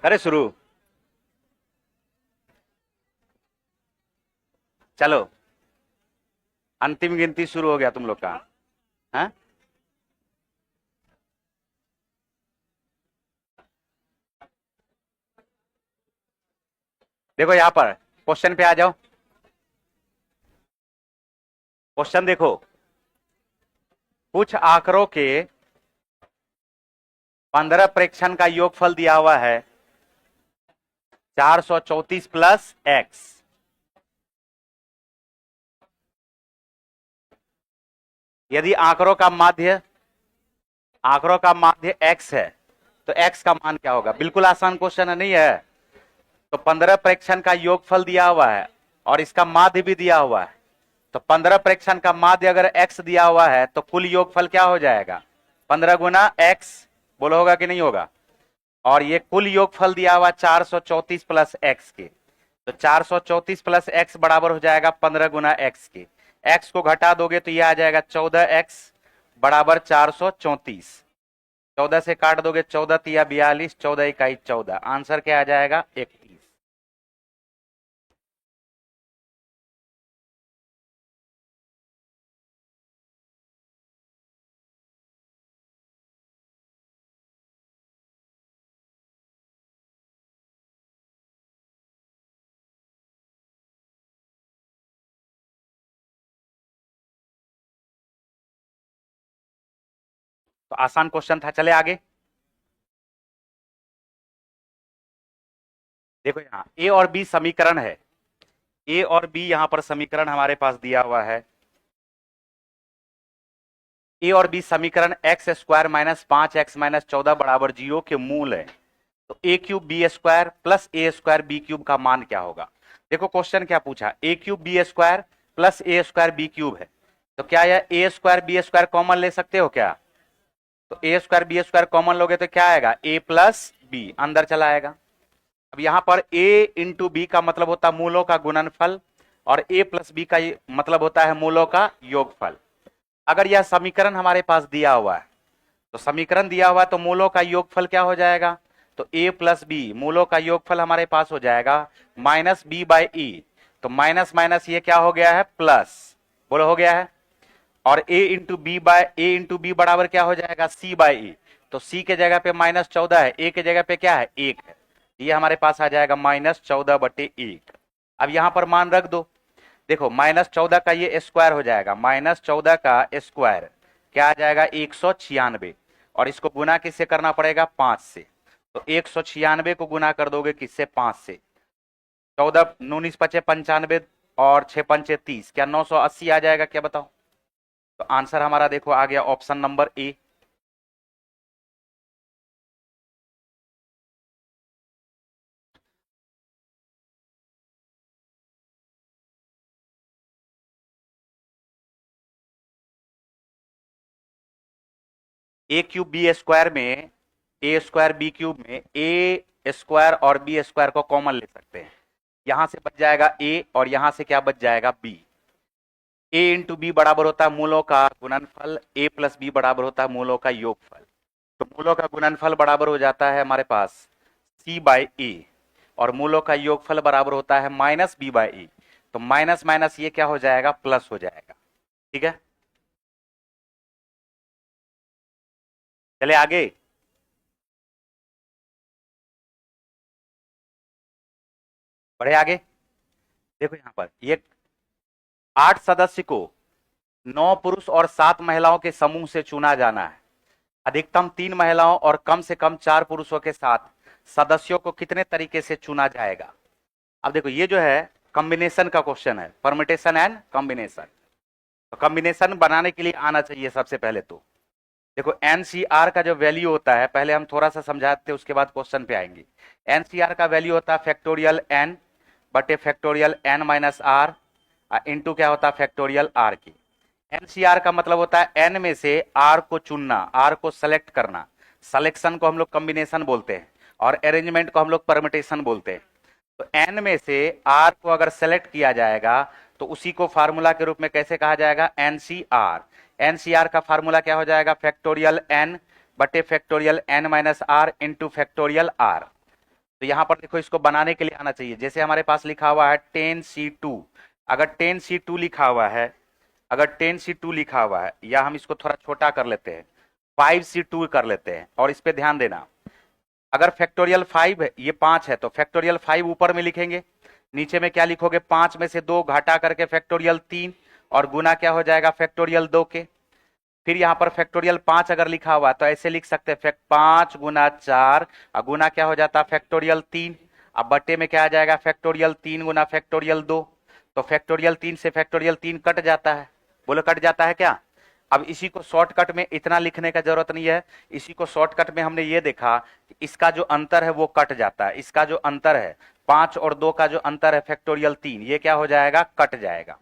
करे शुरू। चलो, अंतिम गिनती शुरू हो गया तुम लोग का। हाँ, देखो यहां पर क्वेश्चन पे आ जाओ। क्वेश्चन देखो, कुछ आंकड़ों के 15 प्रेक्षण का योगफल दिया हुआ है 434 प्लस एक्स। यदि आंकड़ों का माध्य x है तो x का मान क्या होगा? बिल्कुल आसान क्वेश्चन है, नहीं है? तो 15 प्रेक्षण का योगफल दिया हुआ है और इसका माध्य भी दिया हुआ है। तो 15 प्रेक्षण का माध्य अगर x दिया हुआ है तो कुल योगफल क्या हो जाएगा? 15 गुना x। बोलो होगा कि नहीं होगा? और ये कुल योगफल दिया हुआ 434 प्लस एक्स के। तो 434 प्लस एक्स बराबर हो जाएगा 15 गुना एक्स के। एक्स को घटा दोगे तो ये आ जाएगा 14x बराबर 434। 14 से काट दोगे 14 तिया 42, 14 इकाई 14। आंसर क्या आ जाएगा? 31। तो आसान क्वेश्चन था। चले आगे। देखो यहां ए और बी समीकरण है। ए और बी यहां पर समीकरण हमारे पास दिया हुआ है। ए और बी समीकरण x square minus 5x minus 14 बराबर 0 के मूल है। तो ए क्यूब बी स्क्वायर प्लस ए स्क्वायर बी क्यूब का मान क्या होगा? देखो क्वेश्चन क्या पूछा, ए क्यूब बी स्क्वायर प्लस ए स्क्वायर बी क्यूब है। तो क्या यह ए स्क्वायर बी स्क्वायर कॉमन ले सकते हो क्या? तो ए स्क्वायर बी स्क्वायर कॉमन लोगे तो क्या आएगा? ए प्लस बी अंदर चला आएगा। अब यहां पर ए इंटू बी का मतलब होता है मूलों का गुणनफल और ए प्लस बी का मतलब होता है मूलों का योगफल। अगर यह समीकरण हमारे पास दिया हुआ है तो समीकरण दिया हुआ है तो मूलों का योगफल क्या हो जाएगा? तो a प्लस बी मूलों का योगफल हमारे पास हो जाएगा माइनस बी बाई ई। तो माइनस माइनस ये क्या हो गया है? प्लस। बोलो हो गया है। और a इंटू बी बराबर क्या हो जाएगा? c by E. तो c के जगह पे -14 है, a के जगह पे क्या है? 1 है। ये हमारे पास आ जाएगा -14/1। अब यहां पर मान रख दो। देखो -14 का ये स्क्वायर हो जाएगा, -14 का स्क्वायर क्या आ जाएगा? 196। और इसको गुना किससे करना पड़ेगा? 5 से। तो 196 को गुना कर दोगे किससे? 5 से। 14 19 पचे 95 और 6 पंचे 30, क्या 980 आ जाएगा? क्या बताओ? तो आंसर हमारा देखो आ गया option number A. A cube B square में ए स्क्वायर बी क्यूब में ए स्क्वायर और बी स्क्वायर को कॉमन ले सकते हैं। यहां से बच जाएगा ए और यहां से क्या बच जाएगा? बी। ए इंटू बी बराबर होता है मूलों का गुणनफल, ए प्लस बी बराबर होता है मूलों का योगफल। तो मूलों का गुणनफल बराबर हो जाता है हमारे पास सी बाई ए और मूलों का योगफल बराबर होता है माइनस बी बाई ए। तो माइनस माइनस ये क्या हो जाएगा? प्लस हो जाएगा। ठीक है, चले आगे। बढ़े आगे। देखो यहां पर ये 8 सदस्य को 9 पुरुष और 7 महिलाओं के समूह से चुना जाना है। अधिकतम 3 महिलाओं और कम से कम 4 पुरुषों के साथ सदस्यों को कितने तरीके से चुना जाएगा? अब देखो ये जो है कॉम्बिनेशन का क्वेश्चन है, परमिटेशन एंड कॉम्बिनेशन। तो कॉम्बिनेशन बनाने के लिए आना चाहिए सबसे पहले। तो देखो एनसीआर का जो वैल्यू होता है, पहले हम थोड़ा सा समझाते हैं उसके बाद क्वेश्चन पे आएंगे। एनसीआर का वैल्यू होता है फैक्टोरियल एन बटे factorial N minus R into क्या होता है? फैक्टोरियल आर की। एनसीआर का मतलब होता है एन में से आर को चुनना, आर को सेलेक्ट करना। सिलेक्शन को हम लोग कॉम्बिनेशन बोलते हैं और अरेंजमेंट को हम लोग परमिटेशन बोलते हैं। तो एन में से आर को अगर सेलेक्ट किया जाएगा तो उसी को फार्मूला के रूप में कैसे कहा जाएगा? एनसीआर। एनसीआर का फार्मूला क्या हो जाएगा? फैक्टोरियल एन बटे factorial N minus R into factorial R. तो यहां पर देखो इसको बनाने के लिए आना चाहिए। जैसे हमारे पास लिखा हुआ है 10C2, अगर 10C2 लिखा हुआ है, अगर 10C2 लिखा हुआ है, या हम इसको थोड़ा छोटा कर लेते हैं 5C2 कर लेते हैं। और इस पे ध्यान देना, अगर फैक्टोरियल 5 है, ये 5 है, तो फैक्टोरियल 5 ऊपर में लिखेंगे, नीचे में क्या लिखोगे, 5 में से 2 घटा करके फैक्टोरियल 3, और गुना क्या हो जाएगा फैक्टोरियल 2 के। फिर यहां पर फैक्टोरियल 5 अगर लिखा हुआ तो ऐसे लिख सकते हैं 5 गुना 4, और गुना क्या हो जाता है फैक्टोरियल 3। अब बट्टे में क्या आ जाएगा फैक्टोरियल 3 गुना फैक्टोरियल 2। तो फैक्टोरियल 3 से फैक्टोरियल 3 कट जाता है, बोलो कट जाता है क्या। अब इसी को शॉर्टकट में इतना लिखने का जरूरत नहीं है, इसी को शॉर्टकट में हमने ये देखा कि इसका जो अंतर है वो कट जाता है। इसका जो अंतर है 5 और 2 का जो अंतर है फैक्टोरियल 3, ये क्या हो जाएगा कट जाएगा।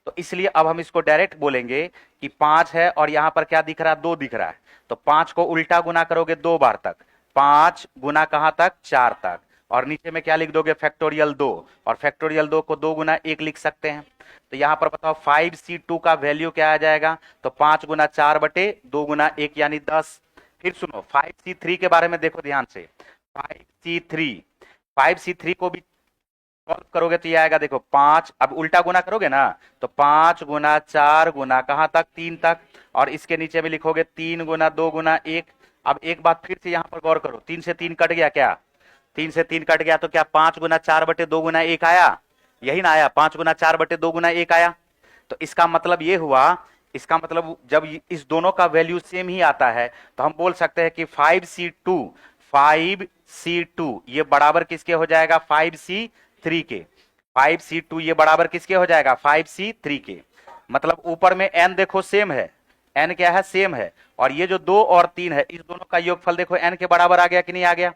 तो इसलिए अब हम इसको डायरेक्ट बोलेंगे कि 5 है और यहां पर क्या दिख रहा है 2 दिख रहा है। तो 5 को उल्टा गुना करोगे 2 बार तक, 5 गुना कहां तक 4 तक, और नीचे में क्या लिख दोगे फैक्टोरियल 2, और फैक्टोरियल 2 को 2 गुना 1 लिख सकते हैं। तो यहां पर बताओ 5C2 का वैल्यू क्या आ जाएगा, तो 5 गुना 4 बटे 2 गुना 1 यानी 10। फिर सुनो 5C3 के बारे में देखो ध्यान से, 5C3, 5C3 को भी सॉल्व करोगे तो ये आएगा देखो 5, अब उल्टा गुना करोगे ना, तो 5 गुना 4 गुना कहां तक 3 तक, और इसके नीचे में लिखोगे 3 गुना 2 गुना 1। अब एक बात फिर से यहां पर गौर करो, 3 से 3 कट गया क्या, 3 से 3 कट गया, तो क्या 5 गुना 4 बटे 2 गुना 1 आया, यही ना आया, 5 गुना 4 बटे 2 गुना 1 आया। तो इसका मतलब ये हुआ, इसका मतलब जब इस दोनों का वैल्यू सेम ही आता है तो हम बोल सकते हैं कि 5C2, 5C2 ये बराबर किसके हो जाएगा 5C3 के, 5C2 ये बराबर किसके हो जाएगा 5C3 के। मतलब ऊपर में n देखो सेम है, n क्या है सेम है, और ये जो 2 और 3 है इस दोनों का योगफल देखो n के बराबर आ गया कि नहीं आ गया।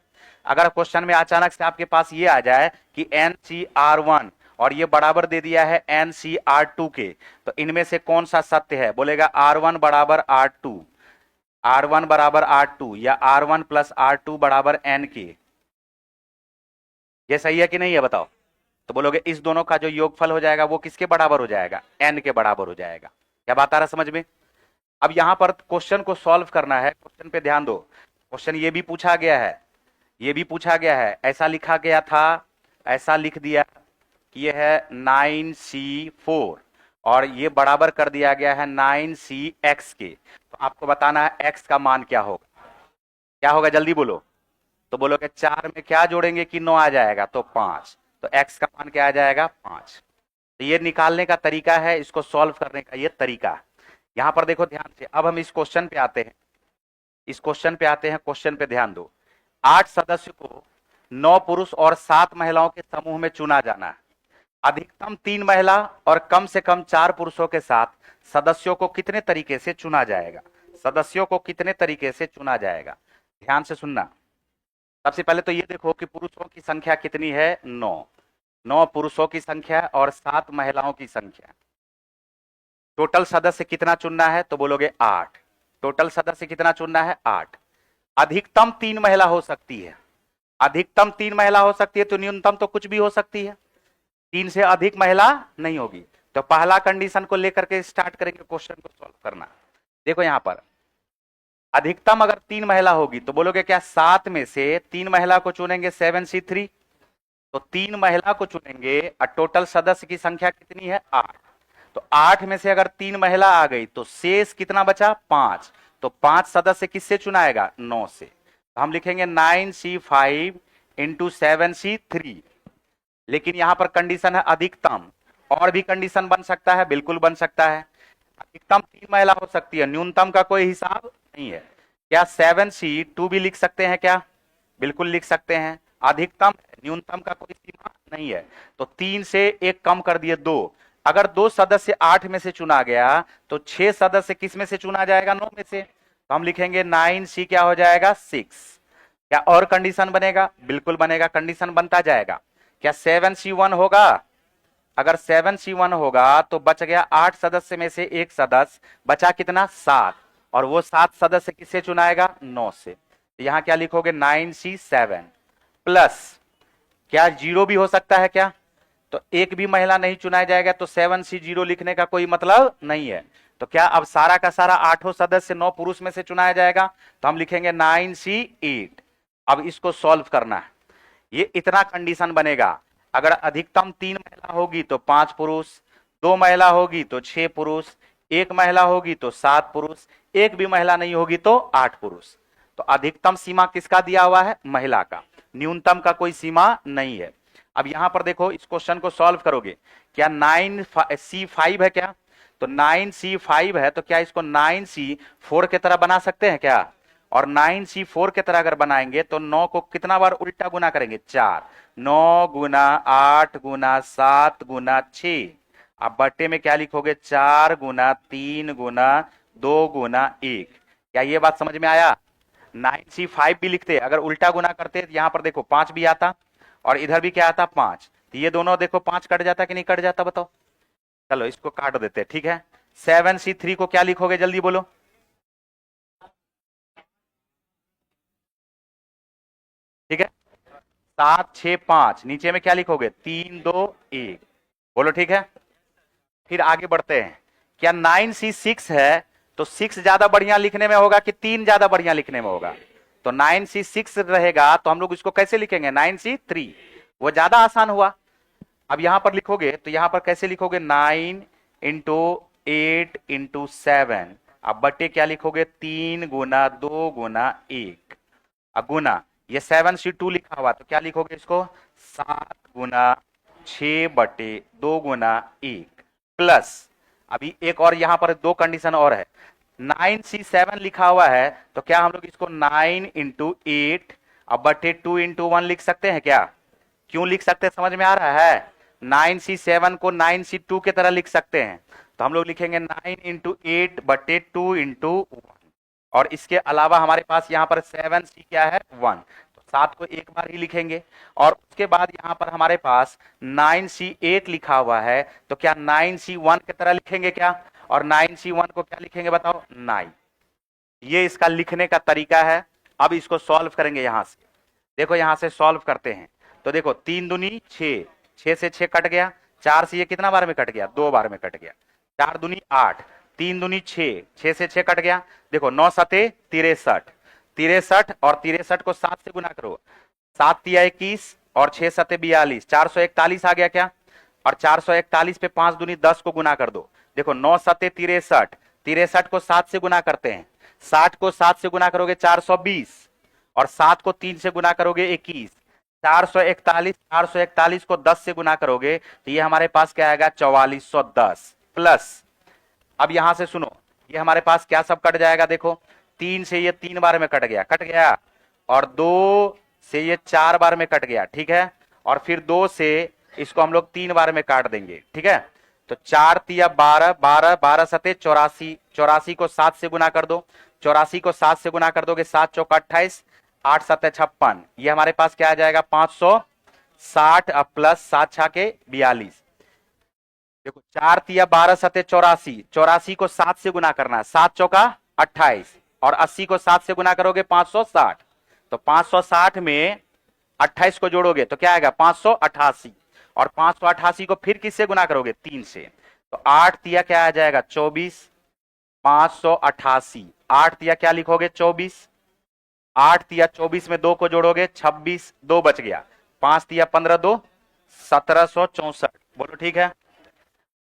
अगर क्वेश्चन में अचानक से आपके पास ये आ जाए कि NCr1 और ये बराबर दे दिया है NCr2 के, तो इनमें से कौन सा सत्य है, बोलेगा R1 बराबर R2, R1 बराबर R2 या R1 प्लस R2 बराबर N के। ये सही है कि नहीं है बताओ। तो बोलोगे इस दोनों का जो योगफल हो जाएगा वो किसके बराबर हो जाएगा, N के बराबर हो जाएगा। क्या बात आ रहा समझ में। अब यहां पर क्वेश्चन को सॉल्व करना है, क्वेश्चन पे ध्यान दो। क्वेश्चन ये भी पूछा गया है, ये भी पूछा गया है, ऐसा लिखा गया था, ऐसा लिख दिया कि ये है 9C4 और ये बराबर कर दिया गया है 9CX के। तो आपको बताना है x का मान क्या होगा, क्या होगा जल्दी बोलो। तो बोलोगे 4 में क्या जोड़ेंगे कि 9 आ जाएगा, तो 5, तो x का मान क्या आ जाएगा 5। तो ये निकालने का तरीका है, इसको सॉल्व करने का ये तरीका है। यहां पर देखो ध्यान से, अब हम इस क्वेश्चन पे आते हैं, इस क्वेश्चन पे आते हैं, क्वेश्चन पे ध्यान दो। 8 सदस्य को 9 पुरुष और 7 महिलाओं के समूह में चुना जाना है। अधिकतम 3 महिला और कम से कम 4 पुरुषों के साथ सदस्यों को कितने तरीके से चुना जाएगा, सदस्यों को कितने तरीके से चुना जाएगा। ध्यान से सुनना। सबसे पहले तो ये देखो कि पुरुषों की संख्या कितनी है 9, 9 पुरुषों की संख्या और 7 महिलाओं की संख्या। टोटल सदस्य कितना चुनना है, तो बोलोगे 8, टोटल सदस्य कितना चुनना है 8। अधिकतम 3 महिला हो सकती है, अधिकतम 3 महिला हो सकती है, तो न्यूनतम तो कुछ भी हो सकती है, 3 से अधिक महिला नहीं होगी। तो पहला कंडीशन को लेकर के स्टार्ट करेंगे क्वेश्चन को सॉल्व करना। देखो यहां पर अधिकतम अगर 3 महिला होगी तो बोलोगे क्या 7 में से 3 महिला को चुनेंगे 7C3, तो 3 महिला को चुनेंगे और टोटल सदस्य की संख्या कितनी है 8। तो 8 में से अगर 3 महिला आ गई तो शेष कितना बचा 5, तो 5 सदस्य किससे चुनाएगा 9 से। तो हम लिखेंगे 9C5 इंटू 7C3। लेकिन यहां पर कंडीशन है अधिकतम, और भी कंडीशन बन सकता है, बिल्कुल बन सकता है। अधिकतम 3 महिला हो सकती है, न्यूनतम का कोई हिसाब नहीं है। क्या 7C2 भी लिख सकते हैं क्या, बिल्कुल लिख सकते हैं। अधिकतम न्यूनतम का कोई सीमा नहीं है। तो 3 से 1 कम कर दिए 2। अगर 2 सदस्य 8 में से चुना गया तो 6 सदस्य किस में से चुना जाएगा 9 में से। तो हम लिखेंगे 9C क्या हो जाएगा 6। क्या और कंडीशन बनेगा, बिल्कुल बनेगा, कंडीशन बनता जाएगा। क्या 7C1 होगा, अगर 7C1 होगा तो बच गया 8 सदस्य में से 1 सदस्य, बचा कितना 7, और वो 7 सदस्य किससे चुनाएगा 9 से। तो यहां क्या लिखोगे 9C7 प्लस, क्या 0 भी हो सकता है क्या, तो एक भी महिला नहीं चुनाया जाएगा, तो 7C0 लिखने का कोई मतलब नहीं है। तो क्या अब सारा का सारा 8 सदस्य 9 पुरुष में से चुनाया जाएगा, तो हम लिखेंगे 9C8। अब इसको सॉल्व करना है, ये इतना कंडीशन बनेगा। अगर अधिकतम 3 महिला होगी तो 5 पुरुष, 2 महिला होगी तो 6 पुरुष, 1 महिला होगी तो 7 पुरुष, एक भी महिला नहीं होगी तो 8 पुरुष। तो अधिकतम सीमा किसका दिया हुआ है? महिला का। न्यूनतम का कोई सीमा नहीं है। अब यहां पर देखो, इस क्वेश्चन को सॉल्व करोगे, क्या 9C5 है क्या? तो 9C5 है तो क्या इसको 9C4 की तरह बना सकते हैं क्या? और 9C4 की तरह अगर बनाएंगे तो 9 को कितना बार उल्टा गुना करेंगे? 4। 9 गुना 8 गुना 7 गुना 6। अब बट्टे में क्या लिखोगे? 4 गुना 3 गुना 2 गुना 1। क्या ये बात समझ में आया? 9C5 भी लिखते, अगर उल्टा गुना करते तो यहां पर देखो 5 भी आता और इधर भी क्या आता? 5। तो ये दोनों देखो 5 कट जाता कि नहीं कट जाता? बताओ। चलो इसको काट देते, ठीक है। 7C3 को क्या लिखोगे? जल्दी बोलो। ठीक है, 7 6 5, नीचे में क्या लिखोगे? 3 2 1। बोलो ठीक है। फिर आगे बढ़ते हैं। क्या 9C6 है तो 6 ज्यादा बढ़िया लिखने में होगा कि 3 ज्यादा बढ़िया लिखने में होगा? तो 9C6 रहेगा तो हम लोग इसको कैसे लिखेंगे? 9C3, वो ज्यादा आसान हुआ। अब यहां पर लिखोगे तो यहां पर कैसे लिखोगे? 9 × 8 × 7। अब बट्टे क्या लिखोगे? 3 गुना 2 गुना 1। अब गुना, ये 7C2 लिखा हुआ तो क्या लिखोगे इसको? 7 गुना 6/2 गुना 1 प्लस, अभी एक और यहां पर दो कंडीशन और है। 9C7 लिखा हुआ है तो क्या हम लोग इसको 9 × 8 अब बटे 2 × 1 लिख सकते हैं क्या? क्यों लिख सकते हैं? समझ में आ रहा है? 9C7 को 9C2 की तरह लिख सकते हैं। तो हम लोग लिखेंगे 9 × 8 बटे 2 × 1। और इसके अलावा हमारे पास यहाँ पर 7C क्या है? 1। तो 7 को एक बार ही लिखेंगे। और उसके बाद यहाँ पर हमारे पास 9C8 लिखा हुआ है तो क्या 9C1 की तरह लिखेंगे क्या? और 9C1 को क्या लिखेंगे बताओ? 9। ये इसका लिखने का तरीका है। अब इसको सॉल्व करेंगे यहां से। देखो यहां से सॉल्व करते हैं तो देखो 3 दूनी 6, 6 से 6 कट गया। 4 से ये कितना बार में कट गया? 2 बार में कट गया। 4 दूनी 8, 3 दूनी 6, 6 से 6 कट गया। देखो 9 सते 63, 63 और 63 को 7 से गुना करो। 7 तिया 21 और 6 सते 42, 441 आ गया क्या? और 441 पे 5 दूनी 10 को गुना कर दो। देखो 9 सते 63, 63 को 7 से गुना करते हैं। 60 को 7 से गुना करोगे 420 और 7 को 3 से गुना करोगे 21। 441 को 10 से गुना करोगे तो ये हमारे पास क्या आएगा? 4410 प्लस, अब यहां से सुनो, ये हमारे पास क्या सब कट जाएगा? देखो 3 से ये 3 बार में कट गया, कट गया। और 2 से ये 4 बार में कट गया, ठीक है। और फिर 2 से इसको हम लोग 3 बार में काट देंगे, ठीक है। तो 4 तिया 12, 12 12 सते 84, 84 को 7 से गुना कर दो। 84 को 7 से गुना कर दोगे 7 चौका 28, 8 सते 56। ये हमारे पास क्या आ जाएगा? 560 अब प्लस 7 छाके 42। देखो 4 तिया 12 सते 84, 84 को 7 से गुना करना है। 7 चौका 28 और 80 को 7 से गुना करोगे 560। तो 560 में 28 को जोड़ोगे तो क्या आएगा? 588। और 588 को फिर किससे गुना करोगे? 3 से। तो 8 तिया क्या आ जाएगा? 24, 588। 8 तिया क्या लिखोगे? 24। 8 तिया 24 में 2 को जोड़ोगे 26, 2 बच गया। 5 तिया 15, 2 1764। बोलो ठीक है।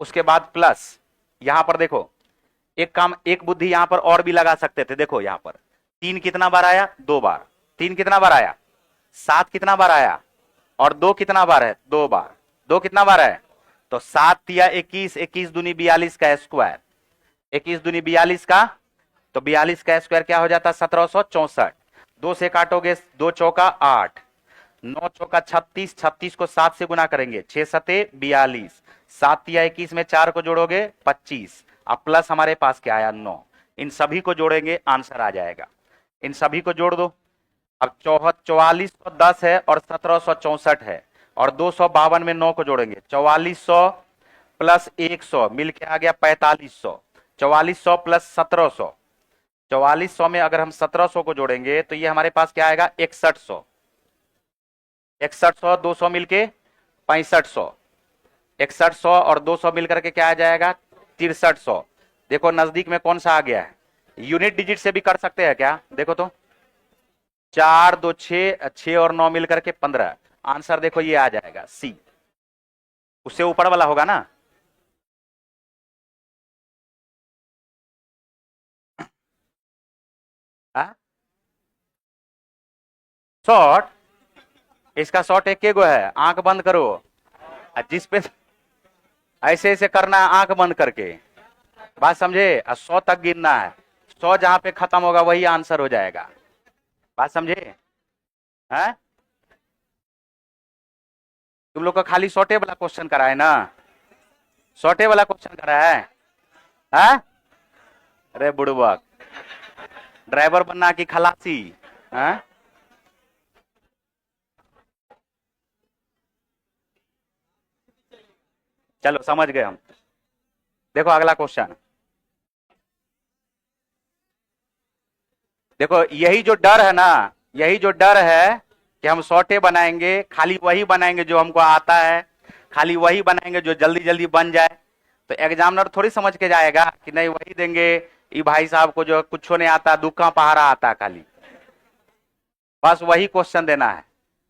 उसके बाद प्लस, यहां पर देखो एक काम, एक बुद्धि यहां पर और भी लगा सकते थे। देखो यहां पर 3 कितना बार आया? 2 बार। 3 कितना बार आया? 7 कितना बार आया? और 2 कितना बार है? 2 बार। 2 कितना बार है? तो 7 तिया 21, 21 दूनी 42 का स्क्वायर, 21 दूनी 42 का, तो 42 का स्क्वायर क्या हो जाता? 1764। 2 से काटोगे 2 चौका 8, 9 चौका 36, 36 को 7 से गुना करेंगे 6 सते 42, 7 तिया 21 में 4 को जोड़ोगे 25। अब प्लस हमारे पास क्या आया? 9। इन सभी को जोड़ेंगे आंसर आ जाएगा। इन सभी को जोड़ दो। अब 4410 है और 1764 है और 252 में 9 को जोड़ेंगे 4400 प्लस 100 मिलके आ गया 4500। 4400 प्लस 1700, 4400 में अगर हम 1700 को जोड़ेंगे तो ये हमारे पास क्या आएगा? 6100। 6100 200 मिलके 6500, 6100 और 200 मिलकर के क्या आ जाएगा? 6300। देखो नजदीक में कौन सा आ गया है? यूनिट डिजिट से भी कर सकते हैं क्या? देखो तो 4 2 6, 6 और 9 मिलकर के 15। आंसर देखो ये आ जाएगा सी। उससे ऊपर वाला होगा ना। शॉर्ट, इसका शॉर्ट एक के गो है, आंख बंद करो। जिस पे ऐसे ऐसे करना है आंख बंद करके, बात समझे। 100 तक गिनना है, 100 जहां पे खत्म होगा वही आंसर हो जाएगा, बात समझे। हैं? तुम लोग का खाली शॉर्टे वाला क्वेश्चन करा है ना, शॉर्टे वाला क्वेश्चन करा है। हैं? अरे बुड़बक, ड्राइवर बनना कि खलासी। हैं? चलो समझ गए हम। देखो अगला क्वेश्चन, देखो यही जो डर है ना, यही जो डर है कि हम शॉर्टे बनाएंगे, खाली वही बनाएंगे जो हमको आता है, खाली वही बनाएंगे जो जल्दी जल्दी बन जाए, तो एग्जामिनर थोड़ी समझ के जाएगा कि नहीं वही देंगे, ये भाई साहब को जो कुछ नहीं आता, दुक्का पहाड़ा आता है खाली, बस वही क्वेश्चन देना है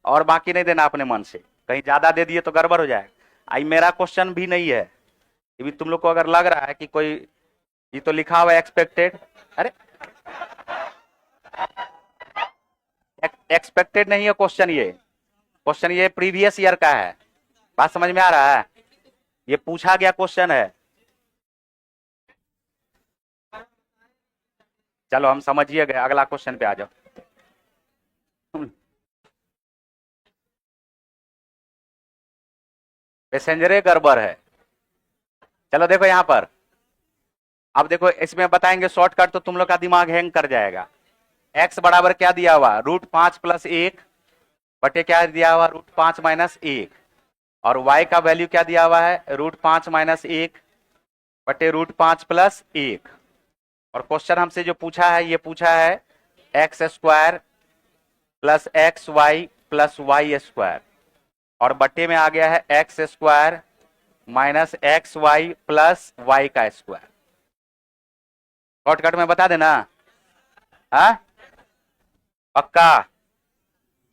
और बाकी नहीं देना अपने मन से। कहीं ज्यादा दे दिए तो गड़बड़ हो जाएगा। आई मेरा क्वेश्चन भी नहीं है ये भी, तुम लोग को अगर लग रहा है कि कोई, ये तो लिखा हुआ है एक्सपेक्टेड, अरे एक्सपेक्टेड नहीं है क्वेश्चन, ये क्वेश्चन ये प्रीवियस ईयर का है, बात समझ में आ रहा है, ये पूछा गया क्वेश्चन है। चलो हम समझिए गए, अगला क्वेश्चन पे आ जाओ। पैसेंजरे गड़बड़ है। चलो देखो यहां पर, अब देखो इसमें बताएंगे शॉर्टकट तो तुम लोग का दिमाग हैंग कर जाएगा। x बराबर क्या दिया हुआ, √5 + 1 बटे क्या दिया हुआ, √5 - 1, और y का वैल्यू क्या दिया हुआ है, √5 - 1 बटे √5 + 1। और क्वेश्चन हमसे जो पूछा है, ये पूछा है x² + xy + y², और बट्टे में आ गया है x² - xy + y²। शॉर्टकट में बता देना, हाँ पक्का,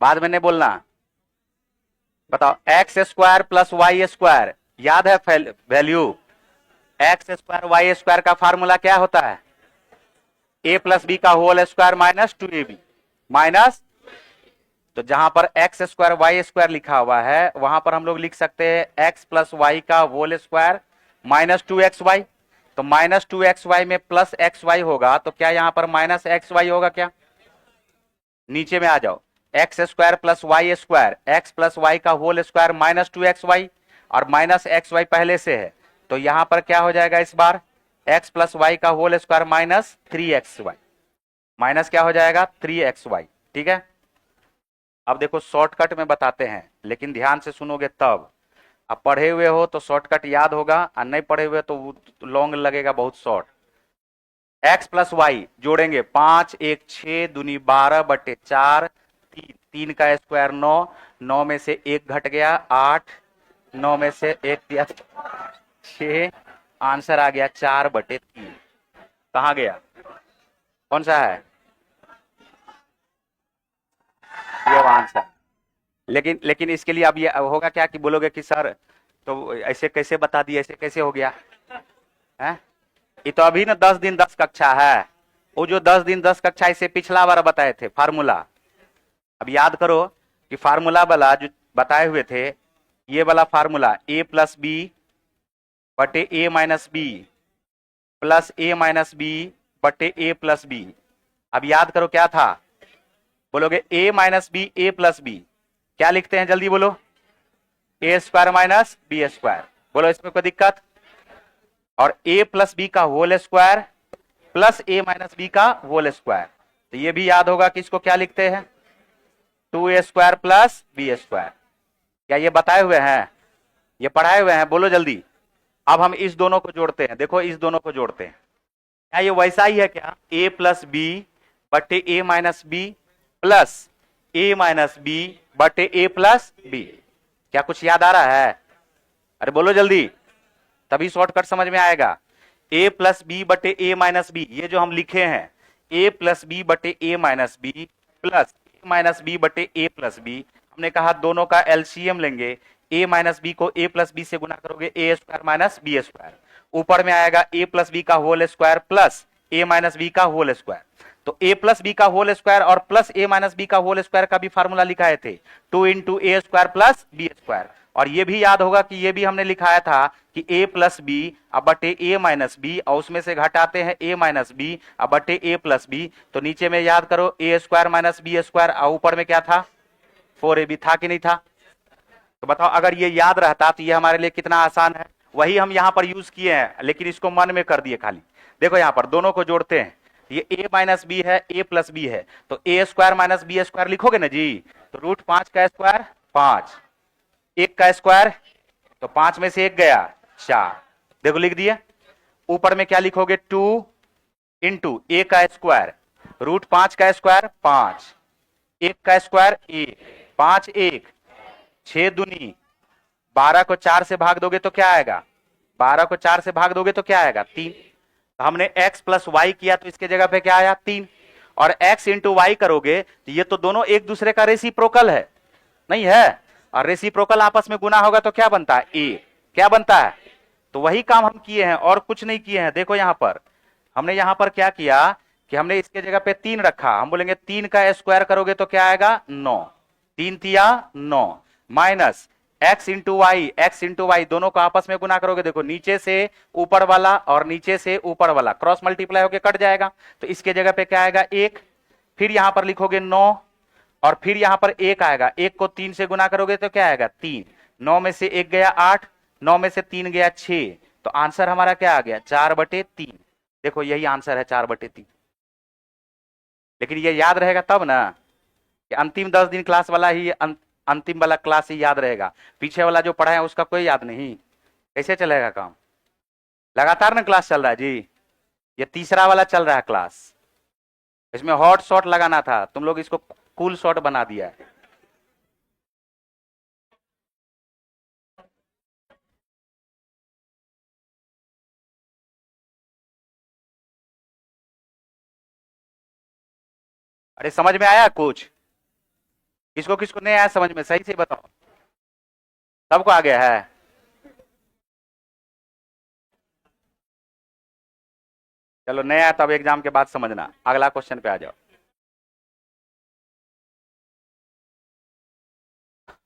बाद में नहीं बोलना। बताओ x² + y², याद है वैल्यू, x² y² का फार्मूला क्या होता है, a + b का whole square minus 2ab minus, तो जहां पर x² y² लिखा हुआ है वहां पर हम लोग लिख सकते हैं x + y का होल स्क्वायर माइनस 2xy, तो माइनस 2xy में प्लस xy होगा, तो क्या यहां पर माइनस xy होगा क्या, नीचे में आ जाओ, x² + y², x + y का होल स्क्वायर माइनस 2xy, और माइनस xy पहले से है, तो यहां पर क्या हो जाएगा इस बार, x + y का whole square minus 3xy, minus क्या हो जाएगा 3xy, ठीक है। अब देखो शॉर्टकट में बताते हैं, लेकिन ध्यान से सुनोगे तब, अब पढ़े हुए हो तो शॉर्टकट याद होगा, और नहीं पढ़े हुए तो लॉन्ग लगेगा बहुत शॉर्ट। x + y जोड़ेंगे, 5 1 6 दूनी 12 बटे 4, 3 का स्क्वायर 9, 9 में से 1 घट गया 8, 9 में से 1 दिया 6, आंसर आ गया 4/3। कहाँ गया, कौन सा है ये आंसर। लेकिन इसके लिए अब ये होगा क्या कि बोलोगे कि सर तो ऐसे कैसे बता दिए, ऐसे कैसे हो गया है, ये तो अभी ना 10 दिन 10 कक्षा है, वो जो 10 दिन 10 कक्षा इसे पिछला बार बताए थे फार्मूला। अब याद करो कि फार्मूला वाला जो बताए हुए थे, ये वाला फार्मूला a + b बटे a - b plus a - b बटे a + b। अब याद करो क्या था, बोलोगे a - b a + b, क्या लिखते हैं जल्दी बोलो, a² - b², बोलो इसमें कोई दिक्कत, और a + b का whole square plus a - b का होल स्क्वायर, तो ये भी याद होगा कि इसको क्या लिखते हैं 2a² + b²। क्या ये बताए हुए हैं, ये पढ़ाए हुए हैं, बोलो जल्दी। अब हम इस दोनों को जोड़ते हैं, देखो इस दोनों को जोड़ते हैं, क्या ये वैसा ही है क्या, a + b बटे a - b plus a - b बटे a + b, क्या कुछ याद आ रहा है, अरे बोलो जल्दी, तभी शॉर्टकट समझ में आएगा। a + b बटे a - b, ये जो हम लिखे हैं a + b बटे a - b plus a - b बटे a + b, हमने कहा दोनों का एलसीएम लेंगे, a माइनस बी को a प्लस बी से गुना करोगे A square minus B square, ऊपर में आएगा a प्लस बी का whole square plus a minus B का होल स्क्वायर। तो a प्लस बी का होल स्क्वायर और प्लस a माइनस बी का होल स्क्वायर का भी फार्मूला लिखाए थे, 2 into A square plus B square. और ये भी याद होगा कि ये भी हमने लिखाया था कि a प्लस बी अब बटे a माइनस बी, और उसमें से घटाते हैं a माइनस बी अब बटे a प्लस बी। तो नीचे में याद करो a square minus B square, और ऊपर में क्या था 4ab था कि नहीं था। तो बताओ अगर ये याद रहता तो ये हमारे लिए कितना आसान है। वही हम यहां पर यूज किए हैं, लेकिन इसको मन में कर दिए खाली। देखो यहां पर दोनों को जोड़ते हैं, ये a माइनस बी है, a प्लस बी है, तो a square minus B square लिखोगे ना जी, तो रूट 5 का स्क्वायर 5, 1 का स्क्वायर, तो 5 में से 1 गया 4, देखो लिख दिया। ऊपर में क्या लिखोगे 2 इंटू a का स्क्वायर, रूट 5 का स्क्वायर 5, 1 का स्क्वायर 1, 5 1 6 दूनी 12 को 4 से भाग दोगे तो क्या आएगा, 12 को 4 से भाग दोगे तो क्या आएगा 3। तो हमने x प्लस वाई किया तो इसके जगह पे क्या आया 3, और x इंटू वाई करोगे तो ये तो दोनों एक दूसरे का रेसिप्रोकल है, नहीं है, और रेसिप्रोकल आपस में गुना होगा तो क्या बनता है a, क्या बनता है। तो वही काम हम किए हैं और कुछ नहीं किए हैं। देखो यहां पर हमने यहां पर क्या किया कि हमने इसके जगह पे 3 रखा, हम बोलेंगे 3 का स्क्वायर करोगे तो क्या आएगा 9, 3 तिया 9, माइनस x इंटू वाई दोनों को आपस में गुना करोगे, देखो नीचे से ऊपर वाला और नीचे से ऊपर वाला क्रॉस मल्टीप्लाई होकर कट जाएगा, तो इसके जगह पे क्या आएगा 1, फिर यहां पर लिखोगे 9, और फिर यहां पर 1 आएगा, 1 को 3 से गुना करोगे तो क्या आएगा 3, 9 में से 1 गया 8, 9 में से 3 गया 6, तो आंसर हमारा क्या आ गया 4/3। देखो यही आंसर है 4/3। लेकिन ये याद रहेगा तब ना कि अंतिम 10 दिन क्लास वाला ही अंतिम वाला क्लास ही याद रहेगा, पीछे वाला जो पढ़ा है उसका कोई याद नहीं। कैसे चलेगा काम, लगातार ना क्लास चल रहा है जी, ये तीसरा वाला चल रहा है क्लास, इसमें हॉट शॉट लगाना था, तुम लोग इसको कूल शॉट बना दिया है। अरे समझ में आया कुछ, किसको किसको नहीं आया समझ में, सही से बताओ, सबको आ गया है। चलो नया तब एग्जाम के बाद समझना, अगला क्वेश्चन पे आ जाओ।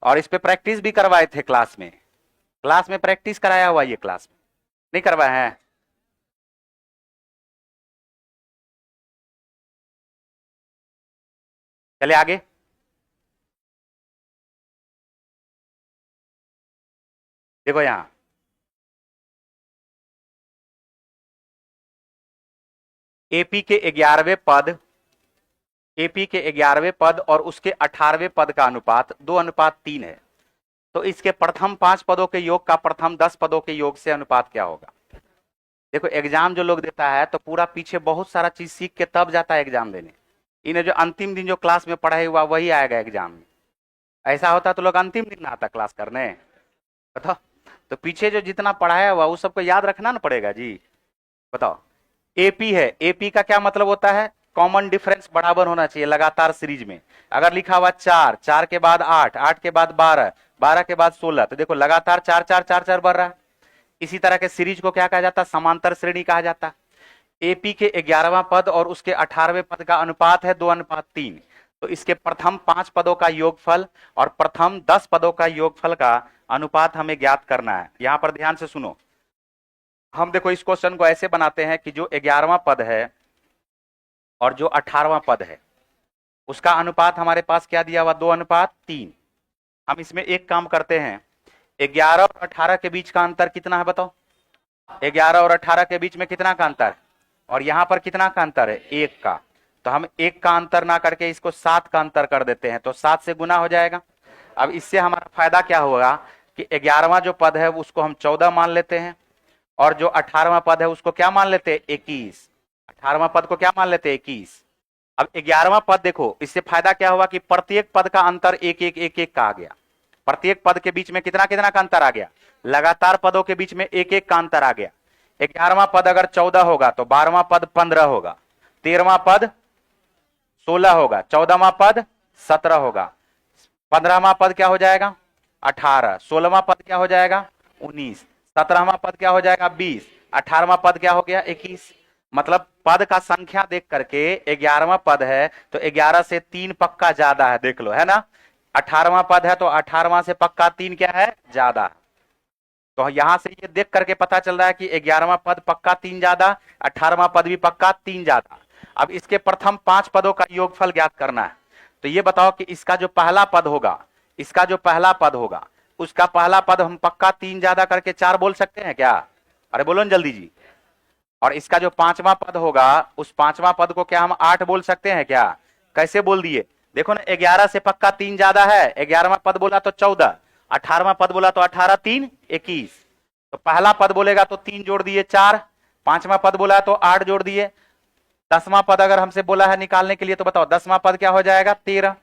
और इस पे प्रैक्टिस भी करवाए थे क्लास में प्रैक्टिस कराया हुआ, ये क्लास में नहीं करवाए हैं। चले आगे, देखो यहां एपी के 11वें पद, एपी के 11वें पद और उसके 18वें पद का अनुपात 2:3 है, तो इसके प्रथम 5 पदों के योग का प्रथम 10 पदों के योग से अनुपात क्या होगा। देखो एग्जाम जो लोग देता है तो पूरा पीछे बहुत सारा चीज सीख के तब जाता है एग्जाम देने, इन्हें जो अंतिम दिन जो क्लास में पढ़ाई हुआ वही आएगा एग्जाम में। ऐसा होता तो लोग अंतिम दिन ना आता क्लास करने, बताओ। तो पीछे जो जितना पढ़ाया हुआ उस सबको याद रखना ना पड़ेगा जी। बताओ एपी है, एपी का क्या मतलब होता है, कॉमन डिफरेंस बराबर होना चाहिए लगातार सीरीज में। अगर लिखा हुआ 4, 4 के बाद 8, 8 के बाद 12, 12 के बाद 16, तो देखो लगातार 4 4 4 4 बढ़ रहा है। इसी तरह के सीरीज को क्या कहा जाता है, समांतर श्रेणी कहा जाता है। एपी के 11वां पद और उसके 18वें पद का अनुपात है 2:3, तो इसके प्रथम 5 पदों का योगफल और प्रथम 10 पदों का योगफल का अनुपात हमें ज्ञात करना है। यहां पर ध्यान से सुनो, हम देखो इस क्वेश्चन को ऐसे बनाते हैं कि जो 11वां पद है और जो 18वां पद है उसका अनुपात हमारे पास क्या दिया हुआ 2:3। हम इसमें एक काम करते हैं, 11 और 18 के बीच का अंतर कितना है बताओ, 11 और 18 के बीच में कितना का अंतर है, और यहां पर कितना का अंतर है 1 का, तो हम 1 का अंतर ना करके इसको 7 का अंतर कर देते हैं, तो 7 से गुना हो जाएगा। अब इससे हमारा फायदा क्या होगा कि 11वां जो पद है उसको हम 14 मान लेते हैं, और जो 18वां पद है उसको क्या मान लेते हैं 21, 18वां पद को क्या मान लेते हैं 21। अब 11वां पद देखो, इससे फायदा क्या हुआ कि प्रत्येक पद का अंतर 1 1 1 1 का आ गया, प्रत्येक पद के बीच में कितना कितना का अंतर आ गया, लगातार पदों के बीच में 1 1 का अंतर आ गया। 11वां पद अगर 14 होगा तो 12वां पद 15 होगा, 13वां पद 16 होगा, 14वां पद 17 होगा, 15वां पद क्या हो जाएगा 18, 16वां पद क्या हो जाएगा 19, 17वां पद क्या हो जाएगा 20, 18वां पद क्या हो गया 21। मतलब पद का संख्या देख करके 11वां पद है तो 11 से 3 पक्का ज्यादा है, देख लो, है ना। 18वां पद है तो 18वां से पक्का 3 क्या है ज्यादा। तो यहां से ये देख करके पता चल रहा है कि 11वां पद पक्का 3 ज्यादा, 18वां पद भी पक्का 3 ज्यादा। अब इसके प्रथम 5 पदों का योगफल ज्ञात करना है। तो ये बताओ कि इसका जो पहला पद होगा, इसका जो पहला पद होगा उसका पहला पद हम पक्का 3 ज्यादा करके 4 बोल सकते हैं क्या? अरे बोलो ना जल्दी जी। और इसका जो 5वां पद होगा उस 5वां पद को क्या हम 8 बोल सकते हैं क्या? कैसे बोल दिए? देखो ना, 11 से पक्का 3 ज्यादा है, 11वां पद बोला तो 14, 18वां पद बोला तो 18 3 21। तो पहला पद बोलेगा तो 3 जोड़ दिए 4, 5वां पद बोला तो 8 जोड़ दिए, 10वां पद अगर हमसे बोला है निकालने के लिए तो बताओ 10वां पद क्या हो जाएगा 13।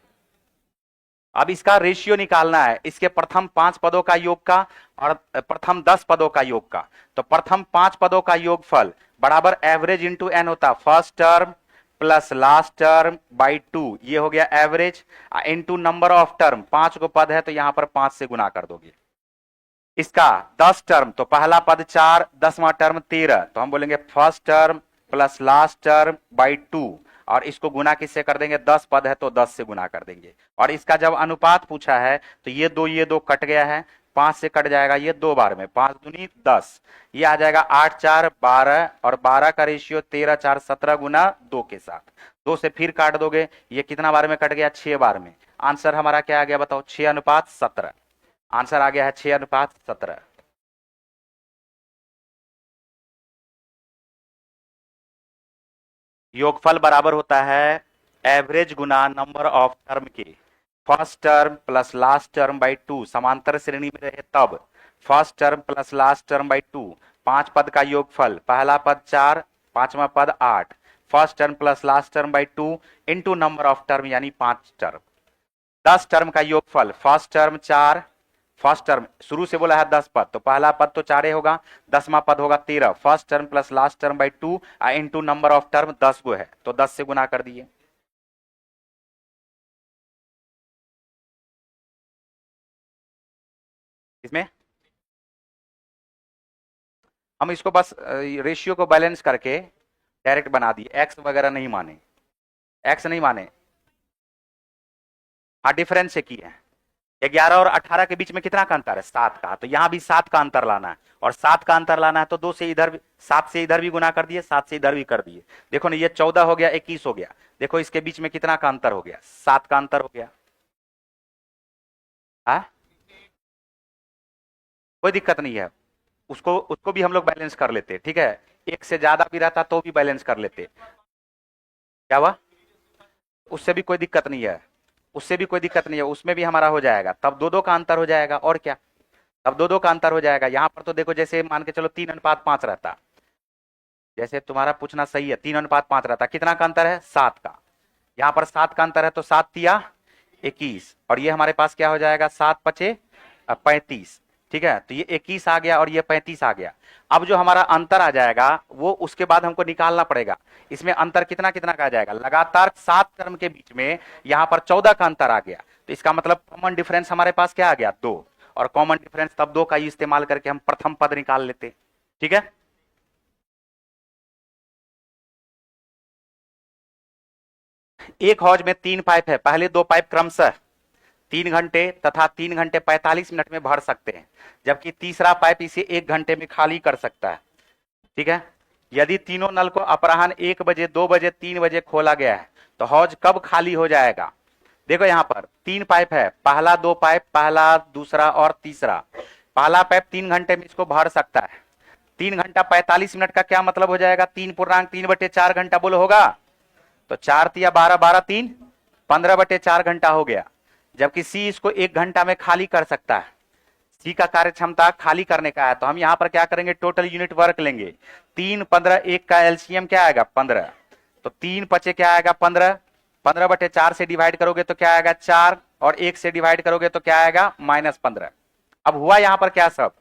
अब इसका रेशियो निकालना है इसके प्रथम 5 पदों का योग का और प्रथम 10 पदों का योग का। तो प्रथम 5 पदों का योगफल बराबर एवरेज इंटू एन होता, first term plus last term by 2, ये हो गया average, into number of term, 5 को पद है तो यहां पर 5 से गुना कर दोगे। इसका 10 टर्म तो पहला पद 4, 10वां टर्म 13, तो हम बोलेंगे first term plus last term by 2, और इसको गुना किससे कर देंगे, 10 पद है तो 10 से गुना कर देंगे। और इसका जब अनुपात पूछा है तो ये दो कट गया है, 5 से कट जाएगा ये 2 बार में, 5 दूनी 10, ये आ जाएगा 8 4 12, और 12 का रेशियो 13 4 17 गुना 2 के साथ, 2 से फिर काट दोगे, ये कितना बार में कट गया 6 बार में। आंसर हमारा क्या आ गया बताओ, 6:17। आंसर आ गया है 6:17। योगफल बराबर होता है एवरेज गुना नंबर ऑफ टर्म के, first term plus last term by 2, समांतर श्रेणी में रहे तब, first term plus last term by 2, 5 पद का योगफल, पहला पद 4, 5वां पद 8, first term plus last term by 2 into number of term यानी 5 टर्म। 10 टर्म का योगफल, फर्स्ट टर्म 4, फर्स्ट टर्म शुरू से बोला है 10 पद तो पहला पद तो 4 होगा, 10वां पद होगा 13, first term plus last term by 2 into number of term 10 गो है तो 10 से गुना कर दिए। इसमें हम इसको बस रेशियो को बैलेंस करके डायरेक्ट बना दिए, एक्स वगैरह नहीं माने, एक्स नहीं माने। हाँ डिफरेंस से की है, 11 और 18 के बीच में कितना का अंतर है 7 का, तो यहां भी 7 का अंतर लाना है, और 7 का अंतर लाना है तो 2 से इधर भी, 7 से इधर भी गुना कर दिए, 7 से इधर भी कर दिए। देखो ना, ये 14 हो गया 21 हो गया, देखो इसके बीच में कितना का अंतर हो गया, 7 का अंतर हो गया। हाँ कोई दिक्कत नहीं है, उसको उसको भी हम लोग बैलेंस कर लेते, ठीक है, एक से ज्यादा भी रहता तो भी बैलेंस कर लेते। क्या हुआ, उससे भी कोई दिक्कत नहीं है, उससे भी कोई दिक्कत नहीं है, उसमें भी हमारा हो जाएगा, तब 2-2 का अंतर हो जाएगा, और क्या, तब 2-2 का अंतर हो जाएगा। यहां पर तो देखो जैसे मान के चलो 3:5 रहता, जैसे तुम्हारा पूछना सही है, 3:5 रहता, कितना का अंतर है 7 का, यहाँ पर 7 का अंतर है तो 7 तिया 21, और ये हमारे पास क्या हो जाएगा 7 पचे 35, ठीक है, तो ये 21 आ गया और ये 35 आ गया। अब जो हमारा अंतर आ जाएगा वो उसके बाद हमको निकालना पड़ेगा, इसमें अंतर कितना कितना का आ जाएगा, लगातार 7 टर्म के बीच में यहाँ पर 14 का अंतर आ गया, तो इसका मतलब कॉमन डिफरेंस हमारे पास क्या आ गया 2, और कॉमन डिफरेंस तब 2 का ही इस्तेमाल करके हम प्रथम पद निकाल लेते, ठीक है। एक हौज में 3 पाइप है, पहले 2 पाइप क्रमशः 3 घंटे तथा 3 घंटे 45 मिनट में भर सकते हैं, जबकि तीसरा पाइप इसे 1 घंटे में खाली कर सकता है, ठीक है। यदि तीनों नल को अपराह्न 1 बजे 2 बजे 3 बजे खोला गया है तो हौज कब खाली हो जाएगा। देखो यहाँ पर 3 पाइप है, पहला 2 पाइप, पहला दूसरा और तीसरा, पहला पाइप 3 घंटे में इसको भर सकता है, 3 घंटा 45 मिनट का क्या मतलब हो जाएगा, 3.3/4 घंटा बोलो होगा, तो 4 तिया 12, 12 3 15/4 घंटा हो गया, जबकि सी इसको 1 घंटा में खाली कर सकता है। सी का कार्य क्षमता खाली करने का है, तो हम यहां पर क्या करेंगे, टोटल यूनिट वर्क लेंगे, 3 15 1 का एलसीएम क्या आएगा 15, तो 3 पचे क्या आएगा 15, 15/4 से डिवाइड करोगे तो क्या आएगा 4, और 1 से डिवाइड करोगे तो क्या आएगा -15। अब हुआ यहां पर क्या, सब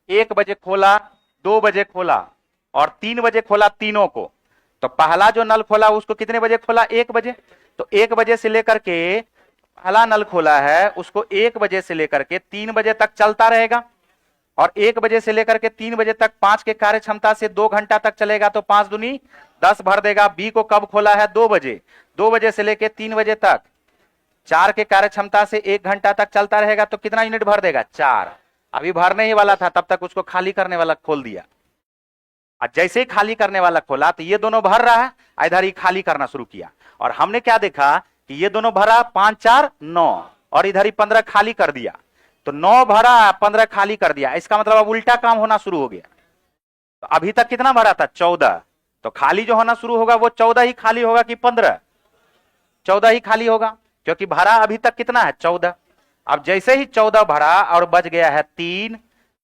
1 बजे खोला, 2 बजे खोला और 3 बजे खोला तीनों को, तो पहला जो नल खोला उसको कितने बजे खोला 1 बजे, तो 1 बजे से लेकर के पहला नल खोला है उसको 1 बजे से लेकर के 3 बजे तक चलता रहेगा, और 1 बजे से लेकर के 3 बजे तक 5 के कार्य क्षमता से 2 घंटा तक चलेगा, तो 5 दूनी 10 भर देगा। बी को कब खोला है? 2 बजे, 2 बजे से लेकर 3 बजे तक 4 के कार्य क्षमता से 1 घंटा तक चलता रहेगा, तो कितना यूनिट भर देगा? 4। अभी भरने ही वाला था तब तक उसको खाली करने वाला खोल दिया, और जैसे ही खाली करने वाला खोला तो ये दोनों भर रहा है, इधर ही खाली करना शुरू किया, और हमने क्या देखा कि ये दोनों भरा 5 4 9, और इधर ही 15 खाली कर दिया, तो 9 भरा 15 खाली कर दिया। इसका मतलब अब उल्टा काम होना शुरू हो गया। तो अभी तक कितना भरा था? 14। तो खाली जो होना शुरू होगा वो 14 ही खाली होगा कि 15? 14 ही खाली होगा, क्योंकि भरा अभी तक कितना है? 14। अब जैसे ही 14 भरा और बच गया है 3,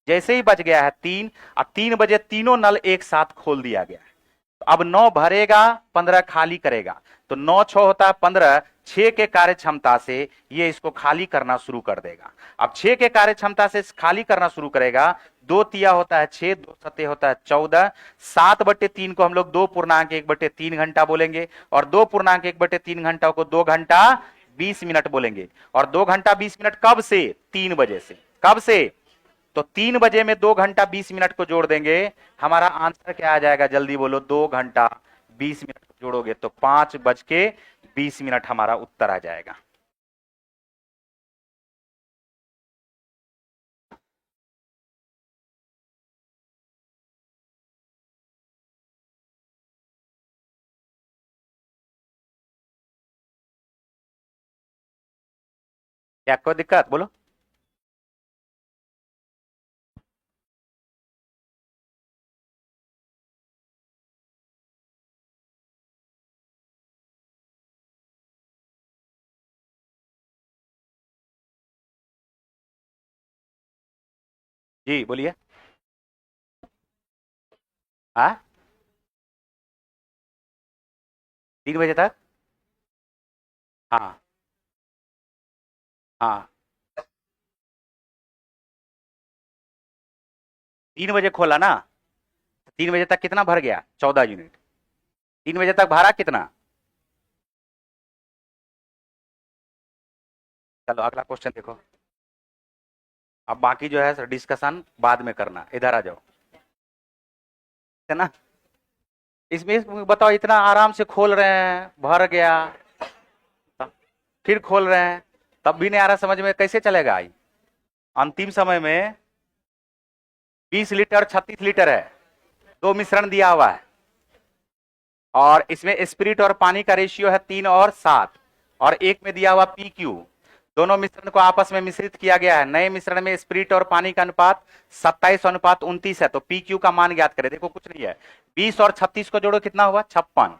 जैसे ही बच गया है 3, अब 3 बजे तीनों नल एक साथ खोल दिया गया। तो अब 9 भरेगा, 15 खाली करेगा, तो 9 6 होता है 15, 6 के कार्य क्षमता से ये इसको खाली करना शुरू कर देगा। अब 6 के कार्य क्षमता से खाली करना शुरू करेगा, 2 तिया होता है 6, 2 सते होता है 14, 7/3 को हम लोग 2.1/3 घंटा बोलेंगे, और 2.1/3 घंटा को 2 घंटा 20 मिनट बोलेंगे। और 2 घंटा 20 मिनट कब से? 3 बजे से। कब से? तो 3 बजे में 2 घंटा 20 मिनट को जोड़ देंगे, हमारा आंसर क्या आ जाएगा? जल्दी बोलो। 2 घंटा 20 मिनट को जोड़ोगे तो 5:20 हमारा उत्तर आ जाएगा। क्या कोई दिक्कत? बोलो। जी बोलिए। हाँ, 3 बजे तक। हाँ हाँ, 3 बजे खोला ना, 3 बजे तक कितना भर गया? 14 यूनिट। 3 बजे तक भरा कितना? चलो अगला क्वेश्चन देखो। अब बाकी जो है डिस्कशन बाद में करना, इधर आ जाओ, है ना। इसमें बताओ, इतना आराम से खोल रहे हैं, भर गया, फिर खोल रहे हैं, तब भी नहीं आ रहा समझ में, कैसे चलेगा? आई अंतिम समय में 20 लीटर 36 लीटर है, दो मिश्रण दिया हुआ है, और इसमें स्पिरिट और पानी का रेशियो है 3 और 7, और एक में दिया हुआ पी क्यू। दोनों मिश्रण को आपस में मिश्रित किया गया है। नए मिश्रण में स्पिरिट और पानी का अनुपात 27:29 है, तो पी क्यू का मान ज्ञात करें। देखो कुछ नहीं है, 20 और 36 को जोड़ो, कितना हुआ? 56।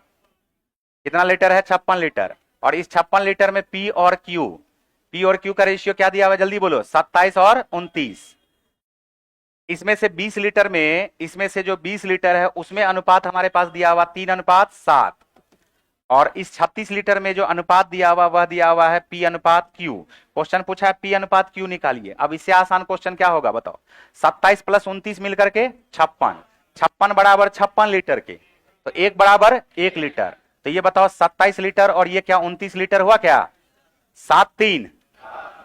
कितना लीटर है? 56 लीटर। और इस 56 लीटर में पी और क्यू का रेशियो क्या दिया हुआ? जल्दी बोलो। 27 और 29। इसमें से 20 लीटर में, इसमें से जो 20 लीटर है उसमें अनुपात हमारे पास दिया हुआ 3:7, और इस 36 लीटर में जो अनुपात दिया हुआ वह दिया हुआ है पी अनुपात क्यू। क्वेश्चन पूछा है पी अनुपात क्यू निकालिए। अब इससे आसान क्वेश्चन क्या होगा बताओ? 27 + 29 मिलकर के 56, 56 बराबर 56 लीटर के, तो 1 बराबर 1 लीटर। तो ये बताओ 27 लीटर और ये क्या 29 लीटर हुआ क्या? 7 3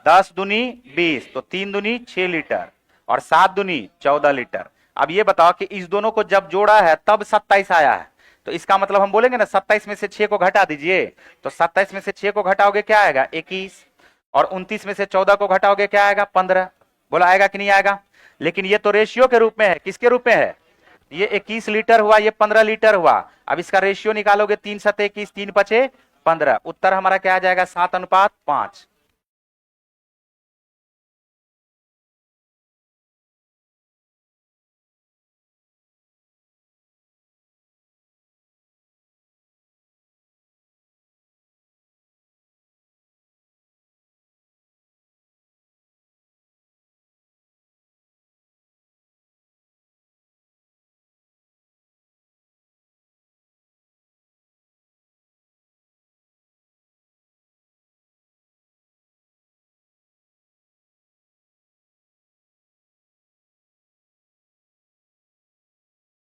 10 दूनी 20, तो 3 दूनी 6 लीटर, और 7 दूनी 14 लीटर। अब ये बताओ कि इस दोनों को जब जोड़ा है तब 27 आया है, तो इसका मतलब हम बोलेंगे ना 27 में से 6 को घटा दीजिए, तो 27 में से 6 को घटाओगे क्या आएगा? 21, और 29 में से 14 को घटाओगे क्या आएगा? 15। बोला आएगा कि नहीं आएगा? लेकिन ये तो रेशियो के रूप में है। किसके रूप में है? ये 21 लीटर हुआ, ये 15 लीटर हुआ। अब इसका रेशियो निकालोगे, 3 7 21, 3 5 15। उत्तर हमारा क्या आ जाएगा? 7:5।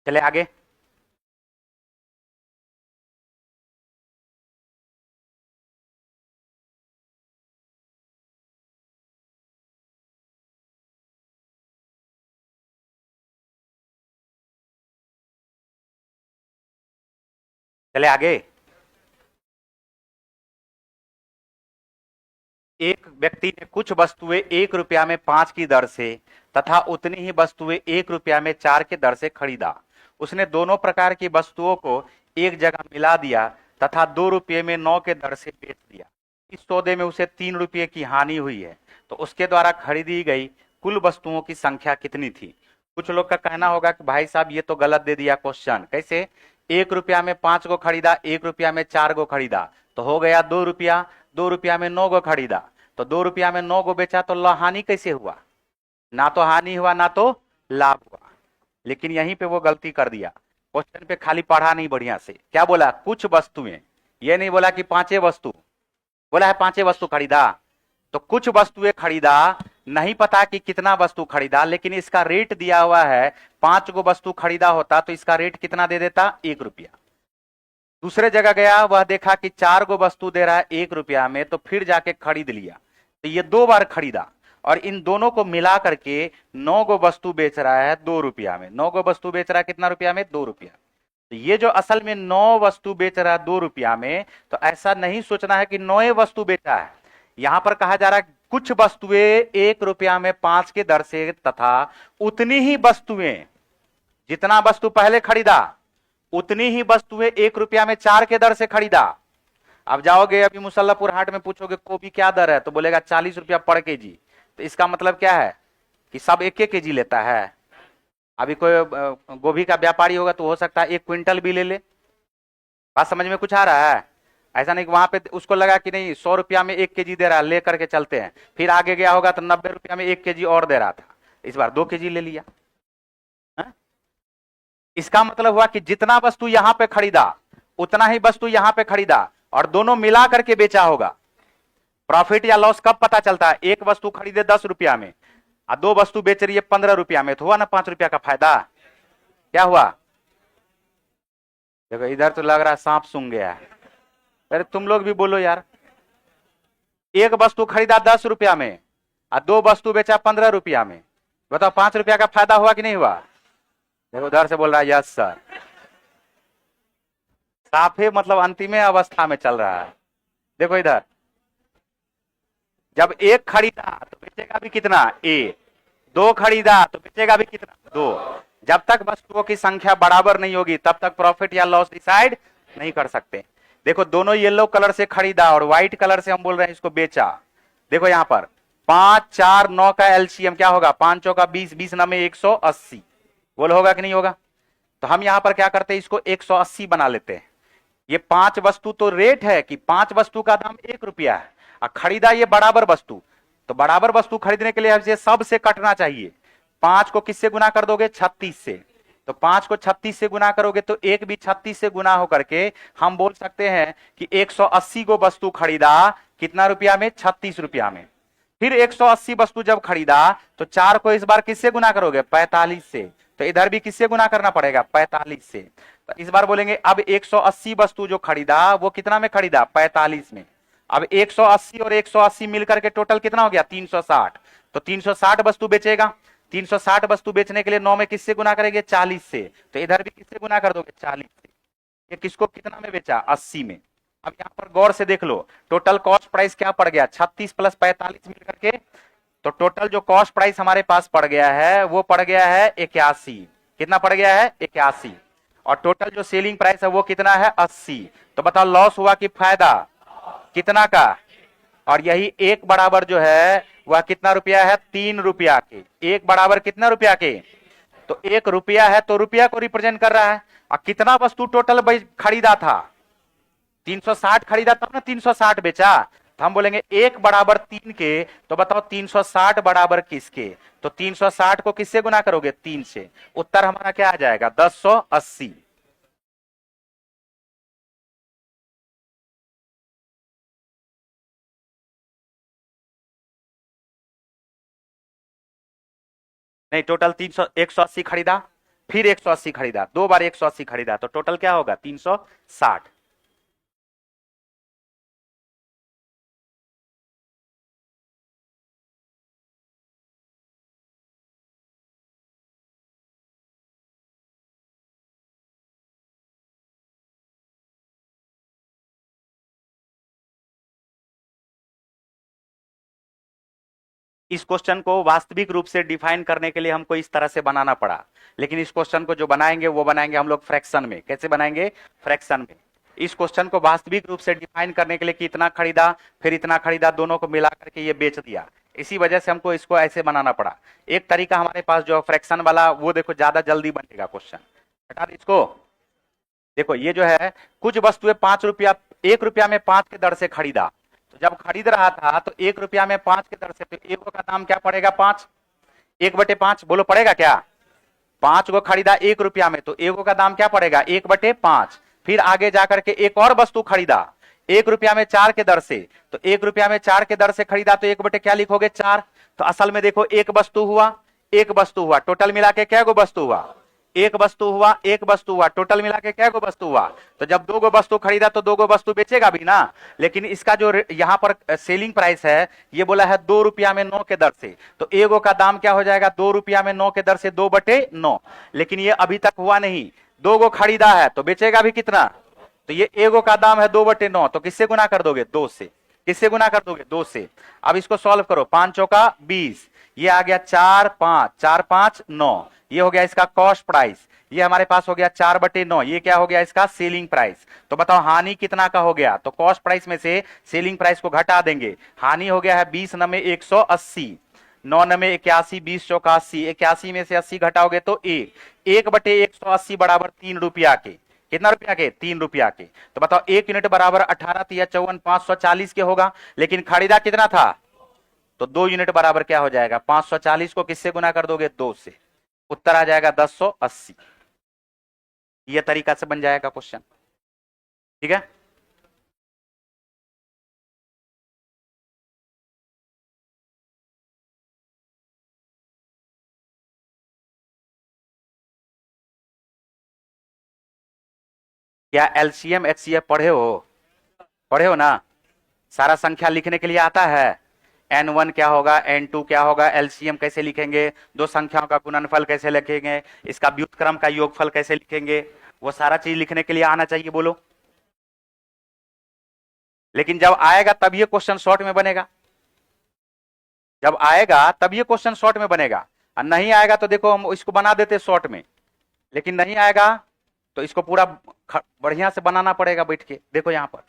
चले आगे। चले आगे। एक व्यक्ति ने कुछ वस्तुएं 1 रुपया में 5 की दर से तथा उतनी ही वस्तुएं 1 रुपया में 4 की दर से खरीदा। उसने दोनों प्रकार की वस्तुओं को एक जगह मिला दिया तथा 2 रुपये में 9 के दर से बेच दिया। इस सौदे में उसे 3 रुपये की हानि हुई है। तो उसके द्वारा खरीदी गई कुल वस्तुओं की संख्या कितनी थी? कुछ लोग का कहना होगा कि भाई साहब ये तो गलत दे दिया क्वेश्चन। कैसे? 1 रुपया में 5 को खरीदा, 1 रुपया में 4 को खरीदा, तो हो गया 2 रुपया। 2 रुपया में 9 को खरीदा, तो 2 रुपया में 9 को बेचा, तो हानि कैसे हुआ? ना तो हानि हुआ ना तो लाभ हुआ। लेकिन यहीं पे वो गलती कर दिया। क्वेश्चन पे खाली पढ़ा नहीं बढ़िया से। क्या बोला? कुछ वस्तुएं। ये नहीं बोला कि पांचे वस्तु, बोला है पांचे वस्तु खरीदा। तो कुछ वस्तुएं खरीदा, नहीं पता कि कितना वस्तु खरीदा, लेकिन इसका रेट दिया हुआ है। 5 को वस्तु खरीदा होता तो इसका रेट कितना दे देता? 1 रुपया। दूसरे जगह गया, वह देखा कि 4 को वस्तु दे रहा है 1 रुपया में, तो फिर जाके खरीद लिया। तो ये 2 बार खरीदा और इन दोनों को मिला करके 9 को वस्तु बेच रहा है 2 रुपया में। 9 को वस्तु बेच रहा है कितना रुपया में? 2 रुपया। तो ये जो असल में 9 वस्तु बेच रहा है 2 रुपया में, तो ऐसा नहीं सोचना है कि 9 वस्तु बेचा है। यहां पर कहा जा रहा है कुछ वस्तुएं 1 रुपया में 5 के दर से तथा उतनी ही वस्तुएं, जितना वस्तु पहले खरीदा उतनी ही वस्तुएं 1 रुपया में 4 के दर से खरीदा। अब जाओगे अभी मुसल्लापुर हाट में, पूछोगे गोभी क्या दर है, तो बोलेगा 40 रुपया पर केजी। तो इसका मतलब क्या है कि सब 1-1 केजी लेता है। अभी कोई गोभी का व्यापारी होगा तो हो सकता है 1 क्विंटल भी ले ले। बात समझ में कुछ आ रहा है? ऐसा नहीं कि वहां पे उसको लगा कि नहीं 100 रुपया में 1 केजी दे रहा है, ले करके चलते हैं। फिर आगे गया होगा तो 90 रुपया में 1 केजी और दे रहा था, इस बार 2 केजी ले लिया। हा? इसका मतलब हुआ कि जितना वस्तु यहां पे खरीदा उतना ही वस्तु यहां पे खरीदा और दोनों मिला करके बेचा होगा। प्रॉफिट या लॉस कब पता चलता है? एक वस्तु खरीदे 10 रुपया में और 2 वस्तु बेच रही है 15 रुपया में, तो हुआ ना 5 रुपया का फायदा। क्या हुआ? देखो इधर तो लग रहा है सांप सूंघ गया है। अरे तुम लोग भी बोलो यार। एक वस्तु खरीदा 10 रुपया में और 2 वस्तु बेचा 15 रुपया में, बताओ 5 रुपया का फायदा हुआ कि नहीं हुआ? देखो उधर से बोल रहा है यस सर। साफे मतलब अंतिम अवस्था में चल रहा है। देखो इधर, जब एक खरीदा तो बेचेगा भी कितना? एक। 2 खरीदा तो बेचेगा भी कितना? 2। जब तक वस्तुओं की संख्या बराबर नहीं होगी तब तक प्रॉफिट या लॉस डिसाइड नहीं कर सकते। देखो दोनों येलो कलर से खरीदा और व्हाइट कलर से हम बोल रहे हैं इसको बेचा। देखो यहां पर 5, 4, 9 का एलसीएम क्या होगा? 5 चौका 20, 20 9 में 180। बोल होगा कि नहीं होगा? तो हम यहां पर क्या करते हैं, इसको 180 बना लेते हैं। ये 5 वस्तु तो रेट है कि 5 वस्तु का दाम 1 रुपया है और खरीदा ये बराबर वस्तु। तो बराबर वस्तु खरीदने के लिए हमसे सब से कटना चाहिए। 5 को किससे गुना कर दोगे? 36 से। तो 5 को 36 से गुना करोगे तो एक भी 36 से गुना होकर के हम बोल सकते हैं कि 180 को वस्तु खरीदा कितना रुपया में? 36 रुपया में। फिर 180 वस्तु जब खरीदा तो 4 को इस बार किससे गुना करोगे? 45 से। तो इधर भी किससे गुना करना पड़ेगा? 45 से। तो इस बार बोलेंगे अब 180 वस्तु जो खरीदा वो कितना में खरीदा? 45 में। अब 180 और 180 मिलकर के टोटल कितना हो गया? 360। तो 360 वस्तु बेचेगा। 360 वस्तु बेचने के लिए 9 में किससे गुना करेंगे? 40 से। तो इधर भी किससे गुना कर दोगे? 40 से। ये किसको कितना में बेचा? 80 में। अब यहां पर गौर से देख लो, टोटल कॉस्ट प्राइस क्या पड़ गया? 36 प्लस 45 मिलकर के। तो टोटल जो कॉस्ट प्राइस हमारे पास पड़ गया है वो पड़ गया है 81। कितना पड़ गया है? 81। और टोटल जो सेलिंग प्राइस है वो कितना है? 80। तो बताओ लॉस हुआ कि फायदा? कितना का? और यही एक बराबर जो है वह कितना रुपया है? 3 रुपया के। एक बराबर कितना रुपया के? तो 1 रुपया है तो रुपया को रिप्रेजेंट कर रहा है। और कितना वस्तु टोटल खरीदा था? 360 खरीदा तब ना 360 बेचा। तो हम बोलेंगे 1 बराबर 3 के। तो बताओ 360 बराबर किसके? तो 360 को किससे गुना करोगे? 3 से। उत्तर हमारा क्या आ जाएगा? 1080। नहीं, टोटल 300, 180 खरीदा, फिर 180 खरीदा, 2 बार 180 खरीदा, तो टोटल क्या होगा? 360। इस क्वेश्चन को वास्तविक रूप से डिफाइन करने के लिए हमको इस तरह से बनाना पड़ा, लेकिन इस क्वेश्चन को जो बनाएंगे वो बनाएंगे हम लोग फ्रैक्शन में। कैसे बनाएंगे? फ्रैक्शन में। इस क्वेश्चन को वास्तविक रूप से डिफाइन करने के लिए कि इतना खरीदा फिर इतना खरीदा, दोनों को मिला करके ये बेच दिया, इसी वजह से हमको इसको ऐसे बनाना पड़ा। एक तरीका हमारे पास जो फ्रैक्शन वाला, वो देखो ज्यादा जल्दी बनेगा क्वेश्चन। हटा दे इसको। देखो ये जो है, कुछ वस्तुएं 5 रुपया, 1 रुपया में 5 के दर से खरीदा। तो जब खरीद रहा था तो 1 रुपया में 5 के दर से, तो एक का दाम क्या पड़ेगा? 5। 1/5 बोलो पड़ेगा क्या? 5 को खरीदा 1 रुपया में, तो एगो का दाम क्या पड़ेगा? 1/5। फिर आगे जाकर के एक और वस्तु खरीदा 1 रुपया में 4 के दर से, तो 1 रुपया में 4 के दर से खरीदा, तो 1 बटे क्या लिखोगे? 4। तो असल में देखो एक वस्तु हुआ, एक वस्तु हुआ, टोटल मिला के क्या गो वस्तु हुआ? एक वस्तु हुआ, एक वस्तु हुआ, टोटल मिला के क्या गो वस्तु हुआ? तो जब 2 गो वस्तु खरीदा तो 2 गो वस्तु बेचेगा भी ना। लेकिन इसका जो यहां पर सेलिंग प्राइस है, ये बोला है 2 रुपया में 9 के दर से, तो एगो का दाम क्या हो जाएगा? 2 रुपया में 9 के दर से 2/9। लेकिन ये अभी तक हुआ नहीं, 2 गो खरीदा है तो बेचेगा भी कितना? तो ये एगो का दाम है 2/9, तो किससे गुना कर दोगे? 2 से। किससे गुना कर दोगे? 2 से। अब इसको सॉल्व करो, 5 चौका 20, ये आ गया 4 5, 4 5 9, ये हो गया इसका कॉस्ट प्राइस, ये हमारे पास हो गया 4/9, ये क्या हो गया? इसका सेलिंग प्राइस। तो बताओ हानि कितना का हो गया? तो कॉस्ट प्राइस में से सेलिंग प्राइस को घटा देंगे, हानि हो गया है 20 नमे 180, 9 नमे 81, 20 चौका 80, 81 में से 80 घटाओगे तो 1/180 बराबर 3 रुपया के। कितना रुपया के? 3 रुपया के। तो बताओ 1 यूनिट बराबर 18 तिया 54, 540 के होगा, लेकिन खरीदा कितना था? तो 2 यूनिट बराबर क्या हो जाएगा? 540 को किससे गुना कर दोगे? 2 से। उत्तर आ जाएगा 1080। यह तरीका से बन जाएगा क्वेश्चन। ठीक है। क्या एलसीएम एचसीएफ पढ़े हो? पढ़े हो ना? सारा संख्या लिखने के लिए आता है। n1 क्या होगा, n2 क्या होगा, एलसीएम कैसे लिखेंगे, दो संख्याओं का गुणनफल कैसे लिखेंगे, इसका व्युत्क्रम का योगफल कैसे लिखेंगे, वो सारा चीज लिखने के लिए आना चाहिए। बोलो। लेकिन जब आएगा तब ये क्वेश्चन शॉर्ट में बनेगा, जब आएगा तब ये क्वेश्चन शॉर्ट में बनेगा, और नहीं आएगा तो देखो हम इसको बना देते शॉर्ट में, लेकिन नहीं आएगा तो इसको पूरा बढ़िया से बनाना पड़ेगा बैठ के। देखो यहां पर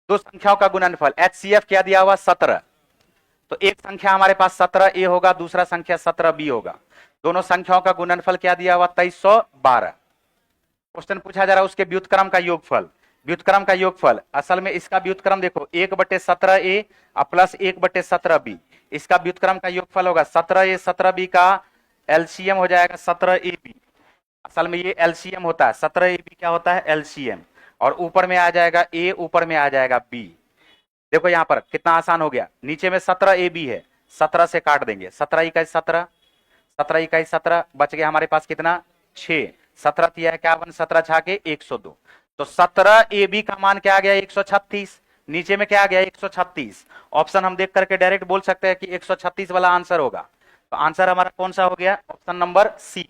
दो संख्याओं का गुणनफल, एचसीएफ क्या दिया हुआ? 17। तो एक संख्या हमारे पास 17A होगा, दूसरा संख्या 17B होगा। दोनों संख्याओं का गुणनफल क्या दिया हुआ? 2312। क्वेश्चन पूछा जा रहा है उसके व्युत्क्रम का योगफल। व्युत्क्रम का योगफल, असल में इसका व्युत्क्रम देखो 1/17A प्लस 1/17B, इसका व्युत्क्रम का योगफल होगा 17A 17B का एलसीएम हो जाएगा 17AB। असल में ये एलसीएम होता है, 17AB क्या होता है? एलसीएम। और ऊपर में आ जाएगा A, ऊपर में आ जाएगा B। देखो यहां पर कितना आसान हो गया, नीचे में 17AB है, 17 से काट देंगे, 17 इकाई 17, 17 इकाई 17, बच गया हमारे पास कितना? 6, 17 तिया 51, 17 छाके 102। तो 17AB का मान क्या आ गया? 136। नीचे में क्या आ गया? 136। ऑप्शन हम देख करके डायरेक्ट बोल सकते हैं कि 136 वाला आंसर होगा। तो आंसर हमारा कौन सा हो गया? Option number C.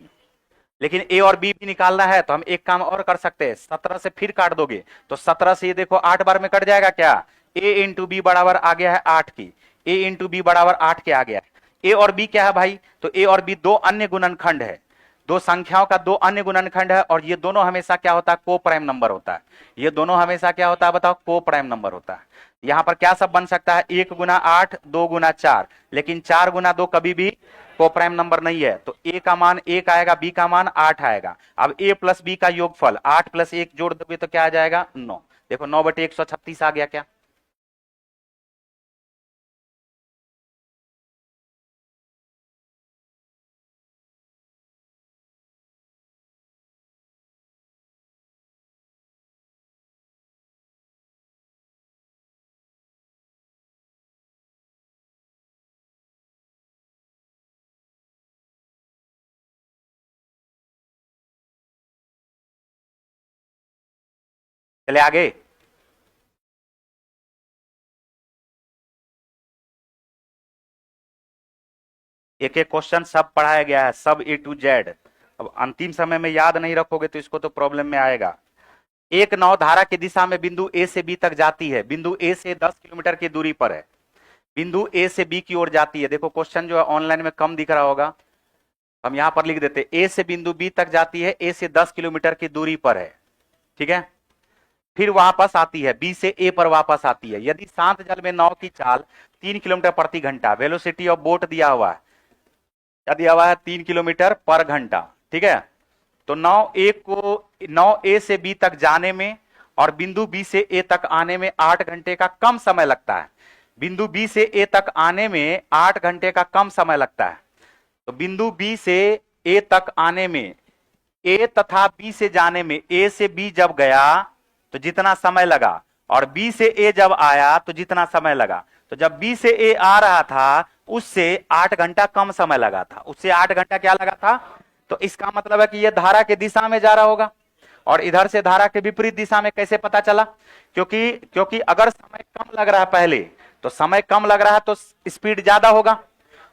लेकिन ए और बी भी निकालना है तो हम एक काम और कर सकते हैं, 17 से फिर काट दोगे तो 17 से ये देखो 8 बार में कट जाएगा क्या? ए इंटू बी बराबर आ गया है 8 की, ए इंटू बी बराबर 8 के आ गया है। ए और बी क्या है भाई? तो ए और बी दो अन्य गुणनखंड है, दो संख्याओं का दो अन्य गुणनखंड है, और ये दोनों हमेशा क्या होता है? को प्राइम नंबर होता है। ये दोनों हमेशा क्या होता है बताओ? को प्राइम नंबर होता है। यहां पर क्या सब बन सकता है? 1 गुना 8, 2 गुना 4, लेकिन 4 गुना 2 कभी भी को प्राइम नंबर नहीं है। तो ए का मान 1 आएगा, बी का मान 8 आएगा। अब ए प्लस बी का योगफल 8 प्लस 1 जोड़ दोगे तो क्या आ जाएगा? 9। देखो 9/136 आ गया क्या? चले आगे। एक एक क्वेश्चन सब पढ़ाया गया है, सब A to Z। अब अंतिम समय में याद नहीं रखोगे तो इसको तो प्रॉब्लम में आएगा। एक नाव धारा की दिशा में बिंदु ए से बी तक जाती है, बिंदु ए से 10 किलोमीटर की दूरी पर है, बिंदु ए से बी की ओर जाती है। देखो क्वेश्चन जो है ऑनलाइन में कम दिख रहा होगा, हम यहां पर लिख देते ए से बिंदु बी तक जाती है, ए से 10 किलोमीटर की दूरी पर है, ठीक है। फिर वापस आती है, बी से ए पर वापस आती है। यदि शांत जल में नाव की चाल 3 किलोमीटर प्रति घंटा, वेलोसिटी ऑफ बोट दिया हुआ है, क्या दिया हुआ है, 3 किलोमीटर पर घंटा, ठीक है। तो नाव ए से बी तक जाने में और बिंदु बी से ए तक आने में 8 घंटे का कम समय लगता है। बिंदु बी से ए तक आने में 8 घंटे का कम समय लगता है। तो बिंदु बी से ए तक आने में, ए तथा बी से जाने में, ए से बी जब गया तो जितना समय लगा, और बी से ए जब आया तो जितना समय लगा, तो जब बी से ए आ रहा था उससे 8 घंटा कम समय लगा था, उससे 8 घंटा क्या लगा था। तो इसका मतलब है कि यह धारा के दिशा में जा रहा होगा। और इधर से धारा के विपरीत दिशा में कैसे पता चला, क्योंकि क्योंकि अगर समय कम लग रहा है पहले, तो समय कम लग रहा है तो स्पीड ज्यादा होगा,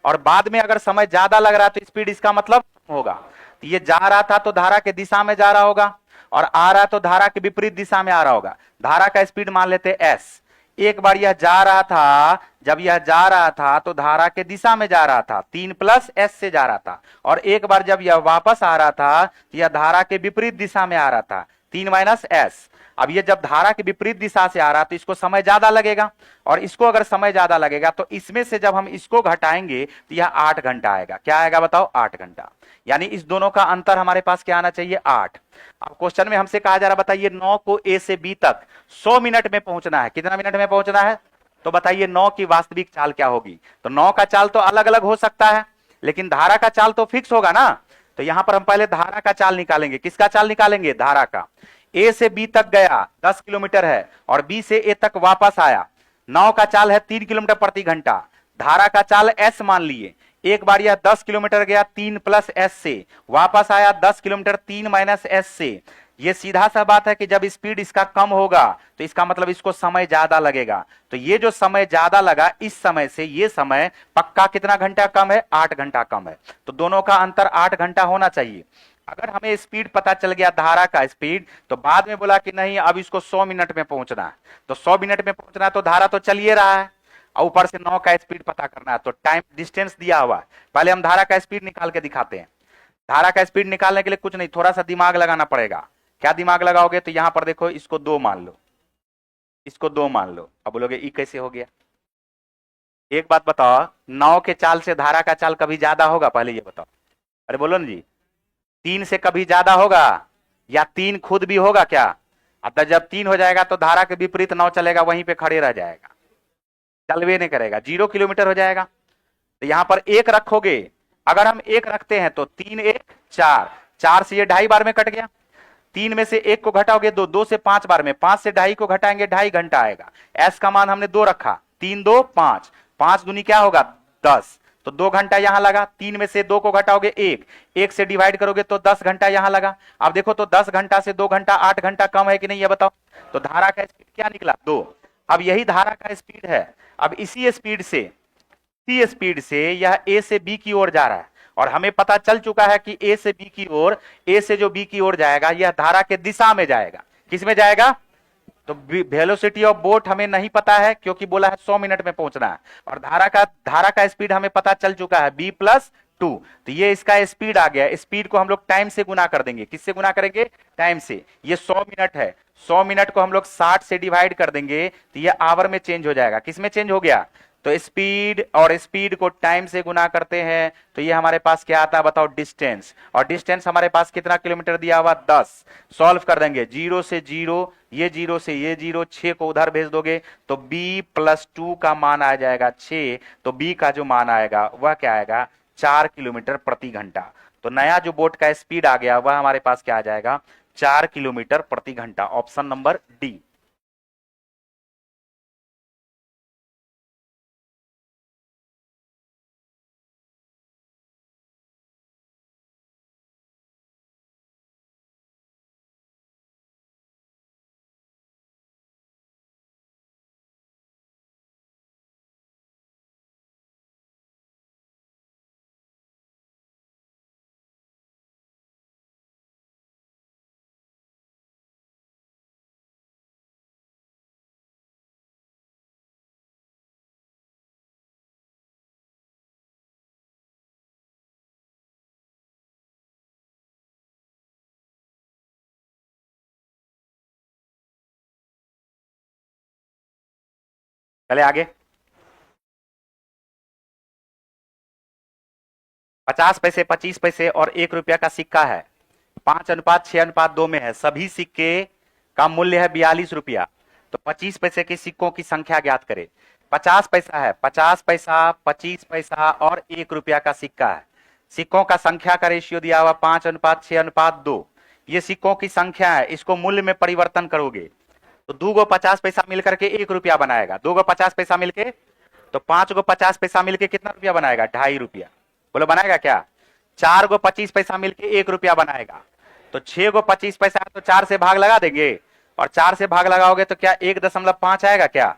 और बाद में अगर समय ज्यादा लग रहा है तो स्पीड इसका मतलब कम होगा। तो ये जा रहा था तो धारा के दिशा में जा रहा होगा, और आ रहा तो धारा के विपरीत दिशा में आ रहा होगा। धारा का स्पीड मान लेते एस। एक बार यह जा रहा था, जब यह जा रहा था तो धारा के दिशा में जा रहा था, 3 प्लस एस से जा रहा था। और एक बार जब यह वापस आ रहा था तो यह धारा के विपरीत दिशा में आ रहा था, 3 माइनस एस। अब ये जब धारा के विपरीत दिशा से आ रहा तो इसको समय ज्यादा लगेगा, और इसको अगर समय ज्यादा लगेगा तो इसमें से जब हम इसको घटाएंगे तो यह 8 घंटा आएगा। क्या आएगा बताओ, 8 घंटा। यानी इस दोनों का अंतर हमारे पास क्या आना चाहिए, 8। अब क्वेश्चन में हमसे कहा जा रहा, बताइए 9 को ए से बी तक 100 मिनट में पहुंचना है। कितना मिनट में पहुंचना है, तो बताइए 9 की वास्तविक चाल क्या होगी। तो 9 का चाल तो अलग अलग हो सकता है, लेकिन धारा का चाल तो फिक्स होगा ना। तो यहां पर हम पहले धारा का चाल निकालेंगे। किसका चाल निकालेंगे, धारा का। ए से बी तक गया 10 किलोमीटर है, और बी से ए तक वापस आया, 9 का चाल है 3 किलोमीटर प्रति घंटा। धारा का चाल एस मान लिए। एक बार यह 10 किलोमीटर गया 3 प्लस एस से, वापस आया 10 किलोमीटर 3 माइनस एस से। यह सीधा सा बात है कि जब स्पीड इसका कम होगा तो इसका मतलब इसको समय ज्यादा लगेगा। तो ये जो समय ज्यादा लगा, इस समय से ये समय पक्का कितना घंटा कम है, 8 घंटा कम है। तो दोनों का अंतर 8 घंटा होना चाहिए। अगर हमें स्पीड पता चल गया, धारा का स्पीड, तो बाद में बोला कि नहीं अब इसको 100 मिनट में पहुंचना है, तो 100 मिनट में पहुंचना है तो धारा तो चलिए रहा है, और ऊपर से 9 का स्पीड पता करना है, तो टाइम डिस्टेंस दिया हुआ है। पहले हम धारा का स्पीड निकाल के दिखाते हैं। धारा का स्पीड निकालने के लिए कुछ नहीं, थोड़ा सा दिमाग लगाना पड़ेगा। क्या दिमाग लगाओगे, तो यहां पर देखो, इसको 2 मान लो, इसको 2 मान लो। अब बोलोगे ई कैसे हो गया। एक बात बताओ, 9 के चाल से धारा का चाल कभी ज्यादा होगा, पहले ये बताओ। अरे बोलो ना जी, 3 से कभी ज्यादा होगा, या 3 खुद भी होगा क्या। अब तो जब 3 हो जाएगा तो धारा के विपरीत नाव चलेगा, वहीं पे खड़े रह जाएगा, चलवे नहीं करेगा, 0 किलोमीटर हो जाएगा। तो यहां पर 1 रखोगे, अगर हम 1 रखते हैं तो 3 1 4, 4 से ये 2.5 बार में कट गया। 3 में से 1 को घटाओगे 2, 2 से 5 बार में, 5 से 2.5 को घटाएंगे, 2.5 घंटा आएगा। एस का मान हमने 2 रखा, 3 2 5, 5 दूनी क्या होगा 10, तो 2 घंटा यहां लगा। 3 में से 2 को घटाओगे 1, 1 से डिवाइड करोगे तो 10 घंटा यहां लगा। अब देखो तो 10 घंटा से 2 घंटा 8 घंटा कम है कि नहीं, ये बताओ। तो धारा का स्पीड क्या निकला, 2। अब यही धारा का स्पीड है। अब इसी स्पीड से यह ए से बी की ओर जा रहा है, और हमें पता चल चुका है कि ए से बी की ओर, ए से जो बी की ओर जाएगा यह धारा के दिशा में जाएगा। किस में जाएगा, तो वेलोसिटी ऑफ बोट हमें नहीं पता है, क्योंकि बोला है 100 मिनट में पहुंचना है। और धारा का स्पीड हमें पता चल चुका है, b+2। तो ये इसका स्पीड आ गया। स्पीड को हम लोग टाइम से गुना कर देंगे। किससे गुना करेंगे, टाइम से। ये 100 मिनट है, 100 मिनट को हम लोग 60 से डिवाइड कर देंगे तो ये आवर में चेंज हो जाएगा। किस में चेंज हो गया, तो स्पीड, और स्पीड को टाइम से गुना करते हैं तो ये हमारे पास क्या आता है बताओ, डिस्टेंस। और डिस्टेंस हमारे पास कितना किलोमीटर दिया हुआ, 10। सॉल्व कर देंगे, 0 से 0, ये 0 से ये 0, 6 को उधर भेज दोगे तो b+2 का मान आ जाएगा 6। तो b का जो मान आएगा वह क्या आएगा, 4 किलोमीटर प्रति घंटा। तो नया जो बोट का स्पीड आ गया वह हमारे पास क्या आ जाएगा, 4 किलोमीटर प्रति घंटा। Option number D. चले आगे। 50 पैसे, 25 पैसे और 1 रुपया का सिक्का है, 5:6:2 में है। सभी सिक्के का मूल्य है 42 रुपया। तो 25 पैसे के सिक्कों की संख्या ज्ञात करें। 50 पैसा है, 50 पैसा, 25 पैसा और 1 रुपया का सिक्का है। सिक्कों का संख्या का रेशियो दिया हुआ 5:6:2। ये सिक्कों की संख्या है, इसको मूल्य में परिवर्तन करोगे तो 2 गो 50 पैसा मिलकर के 1 रुपया बनाएगा। 2 गो 50 पैसा मिलके, तो 5 गो 50 पैसा मिलके कितना रुपया बनाएगा? 2.5 रुपया। बोलो बनाएगा क्या? 4 गो 25 पैसा मिलके 1 रुपया बनाएगा। तो 6 गो 25 पैसा है तो 4 से भाग लगा देंगे, और 4 से भाग लगाओगे तो क्या 1.5 आएगा क्या?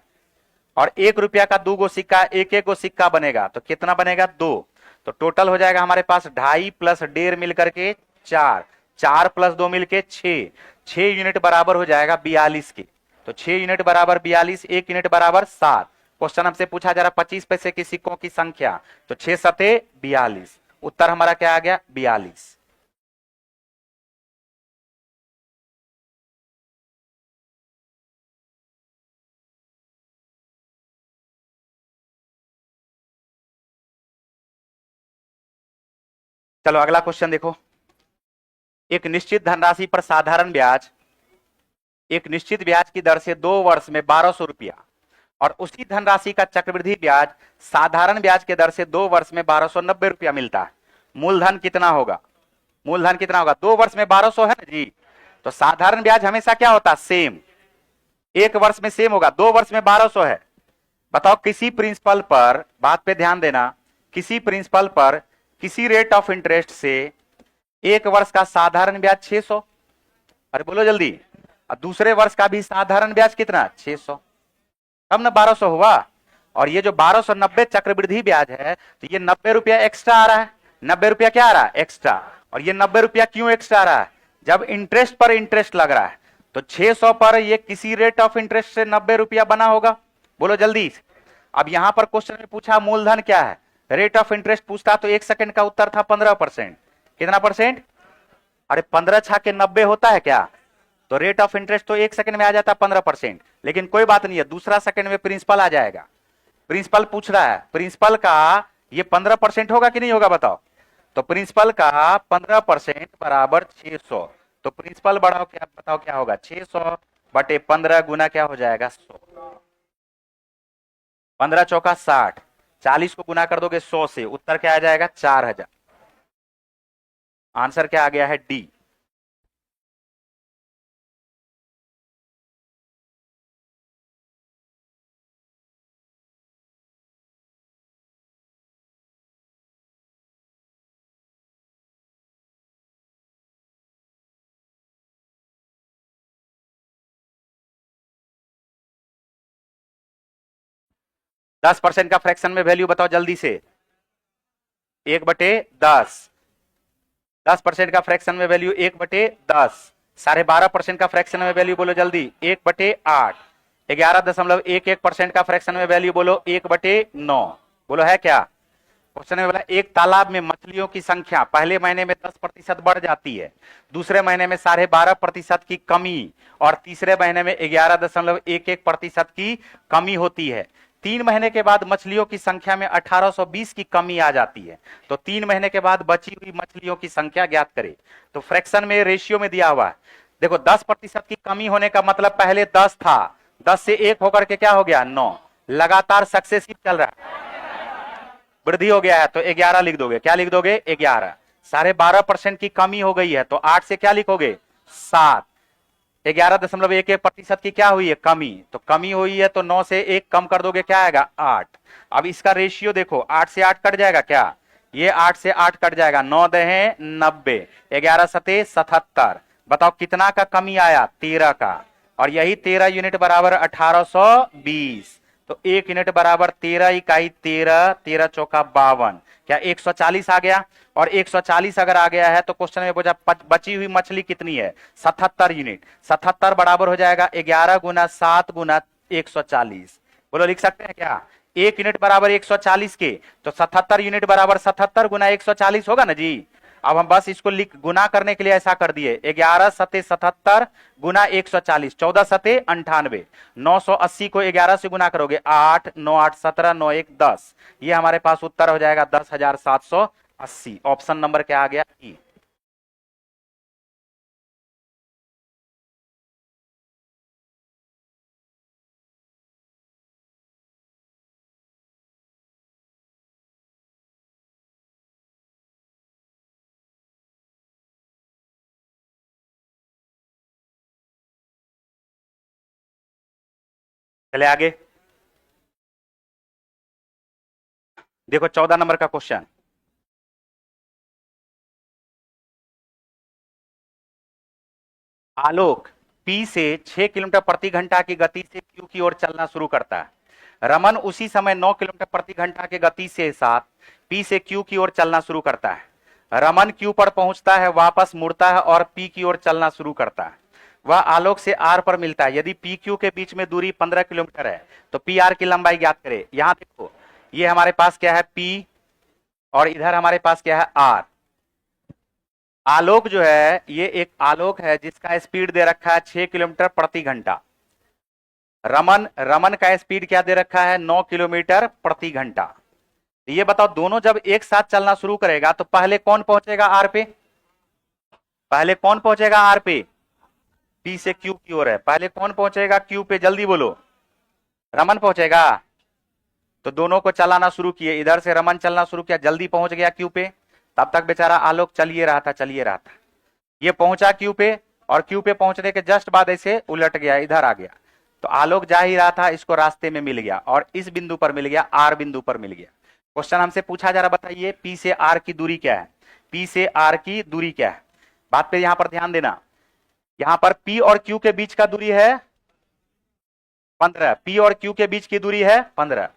और 1 रुपया का 2 गो सिक्का, 1 गो सिक्का बनेगा तो कितना बनेगा? 2। तो टोटल हो जाएगा हमारे पास 2.5 प्लस 1.5 मिलकर के 4, 4 प्लस 2 मिलके 6, 6 यूनिट बराबर हो जाएगा 42 के। तो 6 यूनिट बराबर 42, 1 यूनिट बराबर 7। क्वेश्चन हमसे पूछा जा रहा 25 पैसे के सिक्कों की संख्या, तो 6 सते 42। उत्तर हमारा क्या आ गया? 42। चलो अगला क्वेश्चन देखो। एक निश्चित धनराशि पर साधारण ब्याज, एक निश्चित ब्याज की दर से 2 वर्ष में 1200 रुपया, और उसी धनराशि का चक्रवृद्धि ब्याज साधारण ब्याज के दर से 2 वर्ष में 1290 रुपया मिलता है। मूलधन कितना होगा? मूलधन कितना होगा? 2 वर्ष में 1200 है ना जी। तो साधारण ब्याज हमेशा क्या होता है? सेम। 1 वर्ष में सेम होगा, 2 वर्ष में 1200 है। बताओ किसी प्रिंसिपल पर, बात पे ध्यान देना, किसी प्रिंसिपल पर किसी रेट ऑफ इंटरेस्ट से 1 वर्ष का साधारण ब्याज 600, अरे बोलो जल्दी, और दूसरे वर्ष का भी साधारण ब्याज कितना? 600, तब ना 1200 हुआ। और ये जो 1290 चक्रवृद्धि ब्याज है, तो ये 90 रुपया एक्स्ट्रा आ रहा है। 90 रुपया क्या आ रहा है? एक्स्ट्रा। और ये 90 रुपया क्यों एक्स्ट्रा आ रहा है? जब इंटरेस्ट पर इंटरेस्ट लग रहा है, तो 600 पर ये किसी रेट ऑफ इंटरेस्ट से 90 रुपया बना होगा। बोलो जल्दी। अब यहां पर क्वेश्चन में पूछा मूलधन क्या है, रेट ऑफ इंटरेस्ट पूछता तो 1 सेकंड का उत्तर था 15%। कितना परसेंट? अरे 15 छा के 90 होता है क्या? तो रेट ऑफ इंटरेस्ट तो 1 सेकंड में आ जाता 15%। लेकिन कोई बात नहीं है, दूसरा सेकंड में प्रिंसिपल आ जाएगा। प्रिंसिपल पूछ रहा है, प्रिंसिपल का ये 15% होगा कि नहीं होगा बताओ? तो प्रिंसिपल का 15% बराबर 600। तो प्रिंसिपल बढ़ाओ, क्या बताओ क्या होगा? 600 बटे 15 गुना क्या हो जाएगा? 100। 15 चौका 60, 40 को गुना कर दोगे 100 से, उत्तर क्या आ जाएगा? 4000। आंसर क्या आ गया है? डी। दस परसेंट का फ्रैक्शन में वैल्यू बताओ जल्दी से। 1/10। 10% का फ्रैक्शन में वैल्यू 1/10। 12.5% का फ्रैक्शन में वैल्यू बोलो जल्दी 1/8। 11.11% का फ्रैक्शन में वैल्यू बोलो 1/9। बोलो है क्या? क्वेश्चन में बोला एक तालाब में मछलियों की संख्या पहले महीने में 10% बढ़ जाती है, दूसरे महीने में 12.5% की कमी, और तीसरे महीने में 11.11% की कमी होती है। 3 महीने के बाद मछलियों की संख्या में 1820 की कमी आ जाती है। तो 3 महीने के बाद बची हुई मछलियों की संख्या ज्ञात करें। तो फ्रैक्शन में रेशियो में दिया हुआ है, देखो 10% की कमी होने का मतलब पहले 10 था, 10 से 1 होकर के क्या हो गया? 9। लगातार सक्सेसिव चल रहा है, वृद्धि हो गया है, तो 11 लिख दोगे। क्या लिख दोगे? 11। 12.5% की कमी हो गई है, तो 8 से क्या लिखोगे? 7। 11.11% की क्या हुई है? कमी। तो कमी हुई है तो 9 से 1 कम कर दोगे, क्या आएगा? 8। अब इसका रेशियो देखो, 8 से 8 कट जाएगा क्या? ये 8 से 8 कट जाएगा, 9 दहे 90, 11 सते 77। बताओ कितना का कमी आया? 13 का। और यही 13 यूनिट बराबर 1820। तो 1 यूनिट बराबर 13 इकाई 13, 13 चौका 52। क्या 140 आ गया? और 140 अगर आ गया है तो क्वेश्चन में पूछा बची हुई मछली कितनी है? 77 यूनिट। 77 बराबर हो जाएगा 11 गुना 7 गुना 140। बोलो लिख सकते हैं क्या? 1 यूनिट बराबर 140 के, तो 77 यूनिट बराबर 77 गुना 140 होगा ना जी। अब हम बस इसको लिख गुना करने के लिए ऐसा कर दिए, 11 सते 77 गुना 140, 14 सते 98, 980 को 11 से गुना करोगे 8, 9 8 17, 9 1 10, ये हमारे पास उत्तर हो जाएगा 10,780। ऑप्शन नंबर क्या आ गया? ई। चले आगे, देखो 14 नंबर का क्वेश्चन। आलोक P से 6 किलोमीटर प्रति घंटा की गति से Q की ओर चलना शुरू करता है। रमन उसी समय 9 किलोमीटर प्रति घंटा की गति से साथ P से Q की ओर चलना शुरू करता है। रमन Q पर पहुंचता है, वापस मुड़ता है और P की ओर चलना शुरू करता है। वह आलोक से R पर मिलता है। यदि PQ के बीच में दूरी 15 किलोमीटर है तो PR की लंबाई ज्ञात करें। यहां देखो, ये हमारे पास क्या है P और इधर हमारे पास क्या है R। आलोक जो है, ये एक आलोक है जिसका स्पीड दे रखा है 6 किलोमीटर प्रति घंटा। रमन का स्पीड क्या दे रखा है? 9 किलोमीटर प्रति घंटा। ये बताओ, दोनों जब एक साथ चलना शुरू करेगा तो पहले कौन पहुंचेगा आर पे? पहले कौन पहुंचेगा आर पे? पी से क्यू की ओर है, पहले कौन पहुंचेगा क्यू पे? जल्दी बोलो। रमन पहुंचेगा। तो दोनों को चलाना शुरू किए, इधर से रमन चलना शुरू किया, जल्दी पहुंच गया क्यू पे। तब तक बेचारा आलोक चलिए रहा था। ये पहुंचा क्यू पे और क्यू पे पहुंचने के जस्ट बाद ऐसे उलट गया, इधर आ गया। तो आलोक जा ही रहा था, इसको रास्ते में मिल गया और इस बिंदु पर मिल गया, आर बिंदु पर मिल गया। क्वेश्चन हमसे पूछा जा रहा, बताइए पी से आर की दूरी क्या है? पी से आर की दूरी क्या है? बात पे यहां पर ध्यान देना। यहां पर पी और क्यू के बीच का दूरी है 15। पी और क्यू के बीच की दूरी है 15।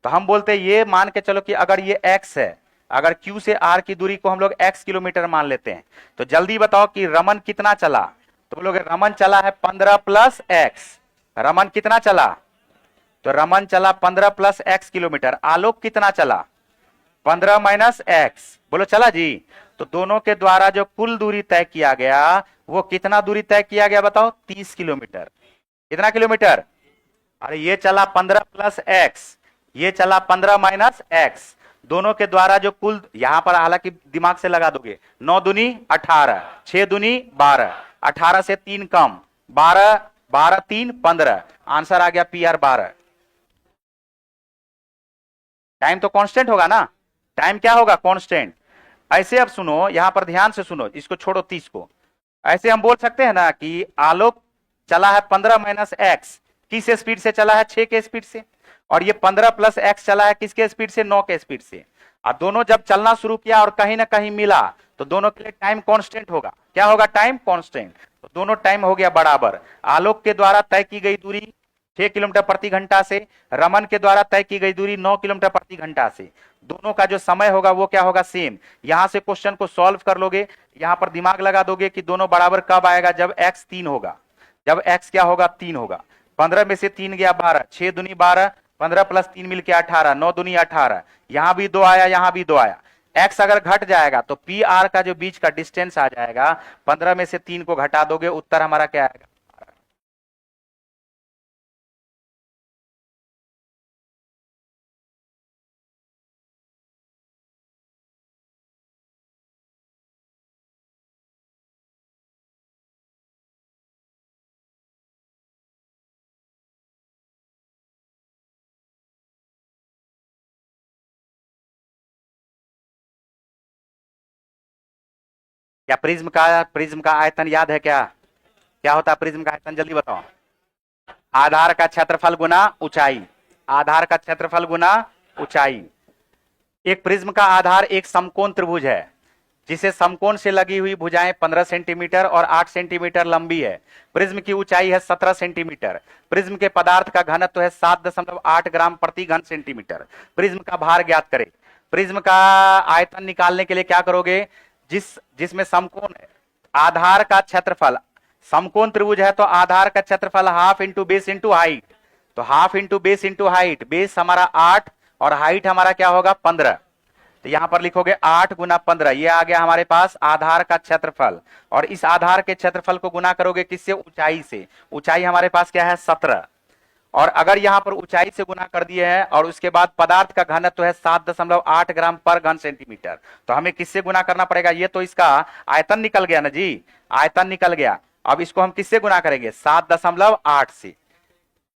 तो हम बोलते ये मान के चलो कि अगर ये x है, अगर Q से R की दूरी को हम लोग x किलोमीटर मान लेते हैं, तो जल्दी बताओ कि रमन कितना चला? तो बोलोगे रमन चला है 15 प्लस x। रमन कितना चला? तो रमन चला 15 प्लस x किलोमीटर। आलोक कितना चला? 15 माइनस x। बोलो चला जी। तो दोनों के द्वारा जो कुल दूरी तय किया गया वो कितना दूरी तय किया गया बताओ? 30 किलोमीटर। कितना किलोमीटर? अरे ये चला 15 प्लस x, ये चला 15 माइनस x। दोनों के द्वारा जो कुल, यहां पर हालांकि दिमाग से लगा दोगे, 9 दूनी 18, 6 दूनी 12, 18 से 3 कम, 12, 12 3 15। आंसर आ गया PR 12। टाइम तो कांस्टेंट होगा ना? टाइम क्या होगा? कांस्टेंट। ऐसे अब सुनो, यहां पर ध्यान से सुनो, इसको छोड़ो 30 को। ऐसे हम बोल सकते हैं ना कि आलोक चला है 15 माइनस एक्स, किस स्पीड से चला है? 6 के स्पीड से। और ये 15 प्लस एक्स चला है किसके स्पीड से? 9 के स्पीड से। और दोनों जब चलना शुरू किया और कहीं ना कहीं मिला तो दोनों के लिए टाइम कांस्टेंट होगा। क्या होगा? Time constant. तो दोनों टाइम हो गया बराबर। आलोक के द्वारा तय की गई दूरी 6 किलोमीटर प्रति घंटा से, रमन के द्वारा तय की गई दूरी 9 किलोमीटर प्रति घंटा से। दोनों का जो समय होगा वो क्या होगा? सेम। यहां से क्वेश्चन को सॉल्व कर लोगे, यहां पर दिमाग लगा दोगे कि दोनों बराबर कब आएगा? जब x 3 होगा। जब x क्या होगा? 3 होगा। 15 में से 3 गया 12, 6 दूनी 12, 15 प्लस 3 मिलके 18, 9 दूनी 18। यहां भी 2 आया, यहां भी 2 आया। x अगर घट जाएगा तो पी आर का जो बीच का डिस्टेंस आ जाएगा, 15 में से 3 को घटा दोगे, उत्तर हमारा क्या आएगा? क्या प्रिज्म का आयतन याद है क्या? क्या होता है प्रिज्म का आयतन? जल्दी बताओ। आधार का क्षेत्रफल गुना ऊंचाई। आधार का क्षेत्रफल गुना ऊंचाई। एक प्रिज्म का आधार एक समकोण त्रिभुज है जिसे समकोण से लगी हुई भुजाएं 15 सेंटीमीटर और 8 सेंटीमीटर लंबी है। प्रिज्म की ऊंचाई है 17 सेंटीमीटर। प्रिज्म के पदार्थ का घनत्व है 7.8 ग्राम प्रति घन सेंटीमीटर। प्रिज्म का भार ज्ञात करें। प्रिज्म का आयतन निकालने के लिए क्या करोगे? जिसमें समकोण है, आधार का क्षेत्रफल, समकोण त्रिभुज है तो आधार का क्षेत्रफल half into base into height. तो half into base into height, base हमारा 8 और हाइट हमारा क्या होगा? 15। तो यहां पर लिखोगे 8 गुना 15, ये आ गया हमारे पास आधार का क्षेत्रफल। और इस आधार के क्षेत्रफल को गुना करोगे किससे? ऊंचाई से। ऊंचाई हमारे पास क्या है? 17। और अगर यहां पर ऊंचाई से गुना कर दिए हैं और उसके बाद पदार्थ का घनत्व है 7.8 ग्राम पर घन सेंटीमीटर, तो हमें किससे गुना करना पड़ेगा? ये तो इसका आयतन निकल गया ना जी, आयतन निकल गया। अब इसको हम किससे गुना करेंगे? 7.8 से।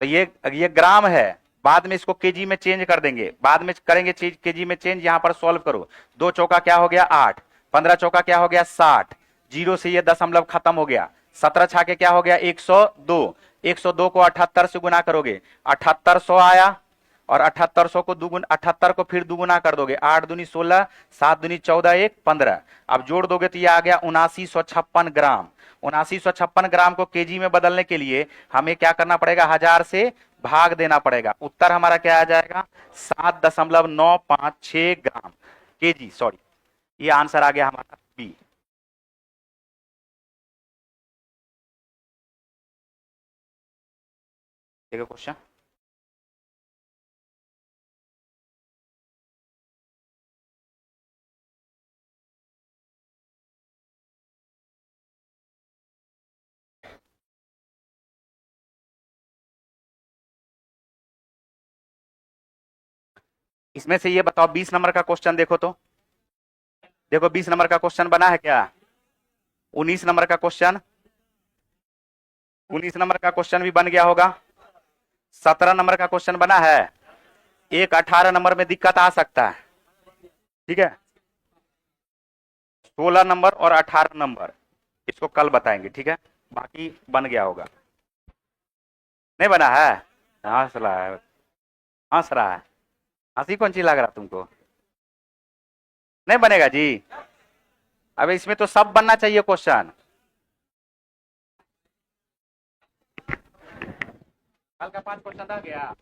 तो ये ग्राम है, बाद में इसको केजी में चेंज कर देंगे, बाद में करेंगे चीज केजी में चेंज। यहां पर सॉल्व करो, 2 चौका क्या हो गया? 8, 15 चौका क्या हो गया? 60, जीरो से ये दशमलव खत्म हो गया, 17 छाके क्या हो गया? 102। 102 को 78 से गुना करोगे, 7800 आया। और 7800 को दुगुन 78 को फिर दुगुना कर दोगे, 8 दूनी 16, 7 दूनी 14, 1 15। अब जोड़ दोगे तो ये आ गया 7956 ग्राम। 7956 ग्राम को केजी में बदलने के लिए हमें क्या करना पड़ेगा? 1000 से भाग देना पड़ेगा। उत्तर हमारा क्या आ जाएगा? 7.956 ग्राम केजी, सॉरी, ये आंसर आ गया हमारा बी। देखो क्वेश्चन, इसमें से ये बताओ 20 नंबर का क्वेश्चन देखो तो, देखो 20 नंबर का क्वेश्चन बना है क्या? 19 नंबर का क्वेश्चन, 19 नंबर का क्वेश्चन भी बन गया होगा। 17 नंबर का क्वेश्चन बना है। एक 18 नंबर में दिक्कत आ सकता है, ठीक है। 16 नंबर और 18 नंबर इसको कल बताएंगे, ठीक है। बाकी बन गया होगा। नहीं बना है? हंस रहा है, हंस रहा है, हंसी कौन सी लग रहा तुमको? नहीं बनेगा जी? अब इसमें तो सब बनना चाहिए क्वेश्चन। कल का 5 क्वेश्चन रह गया।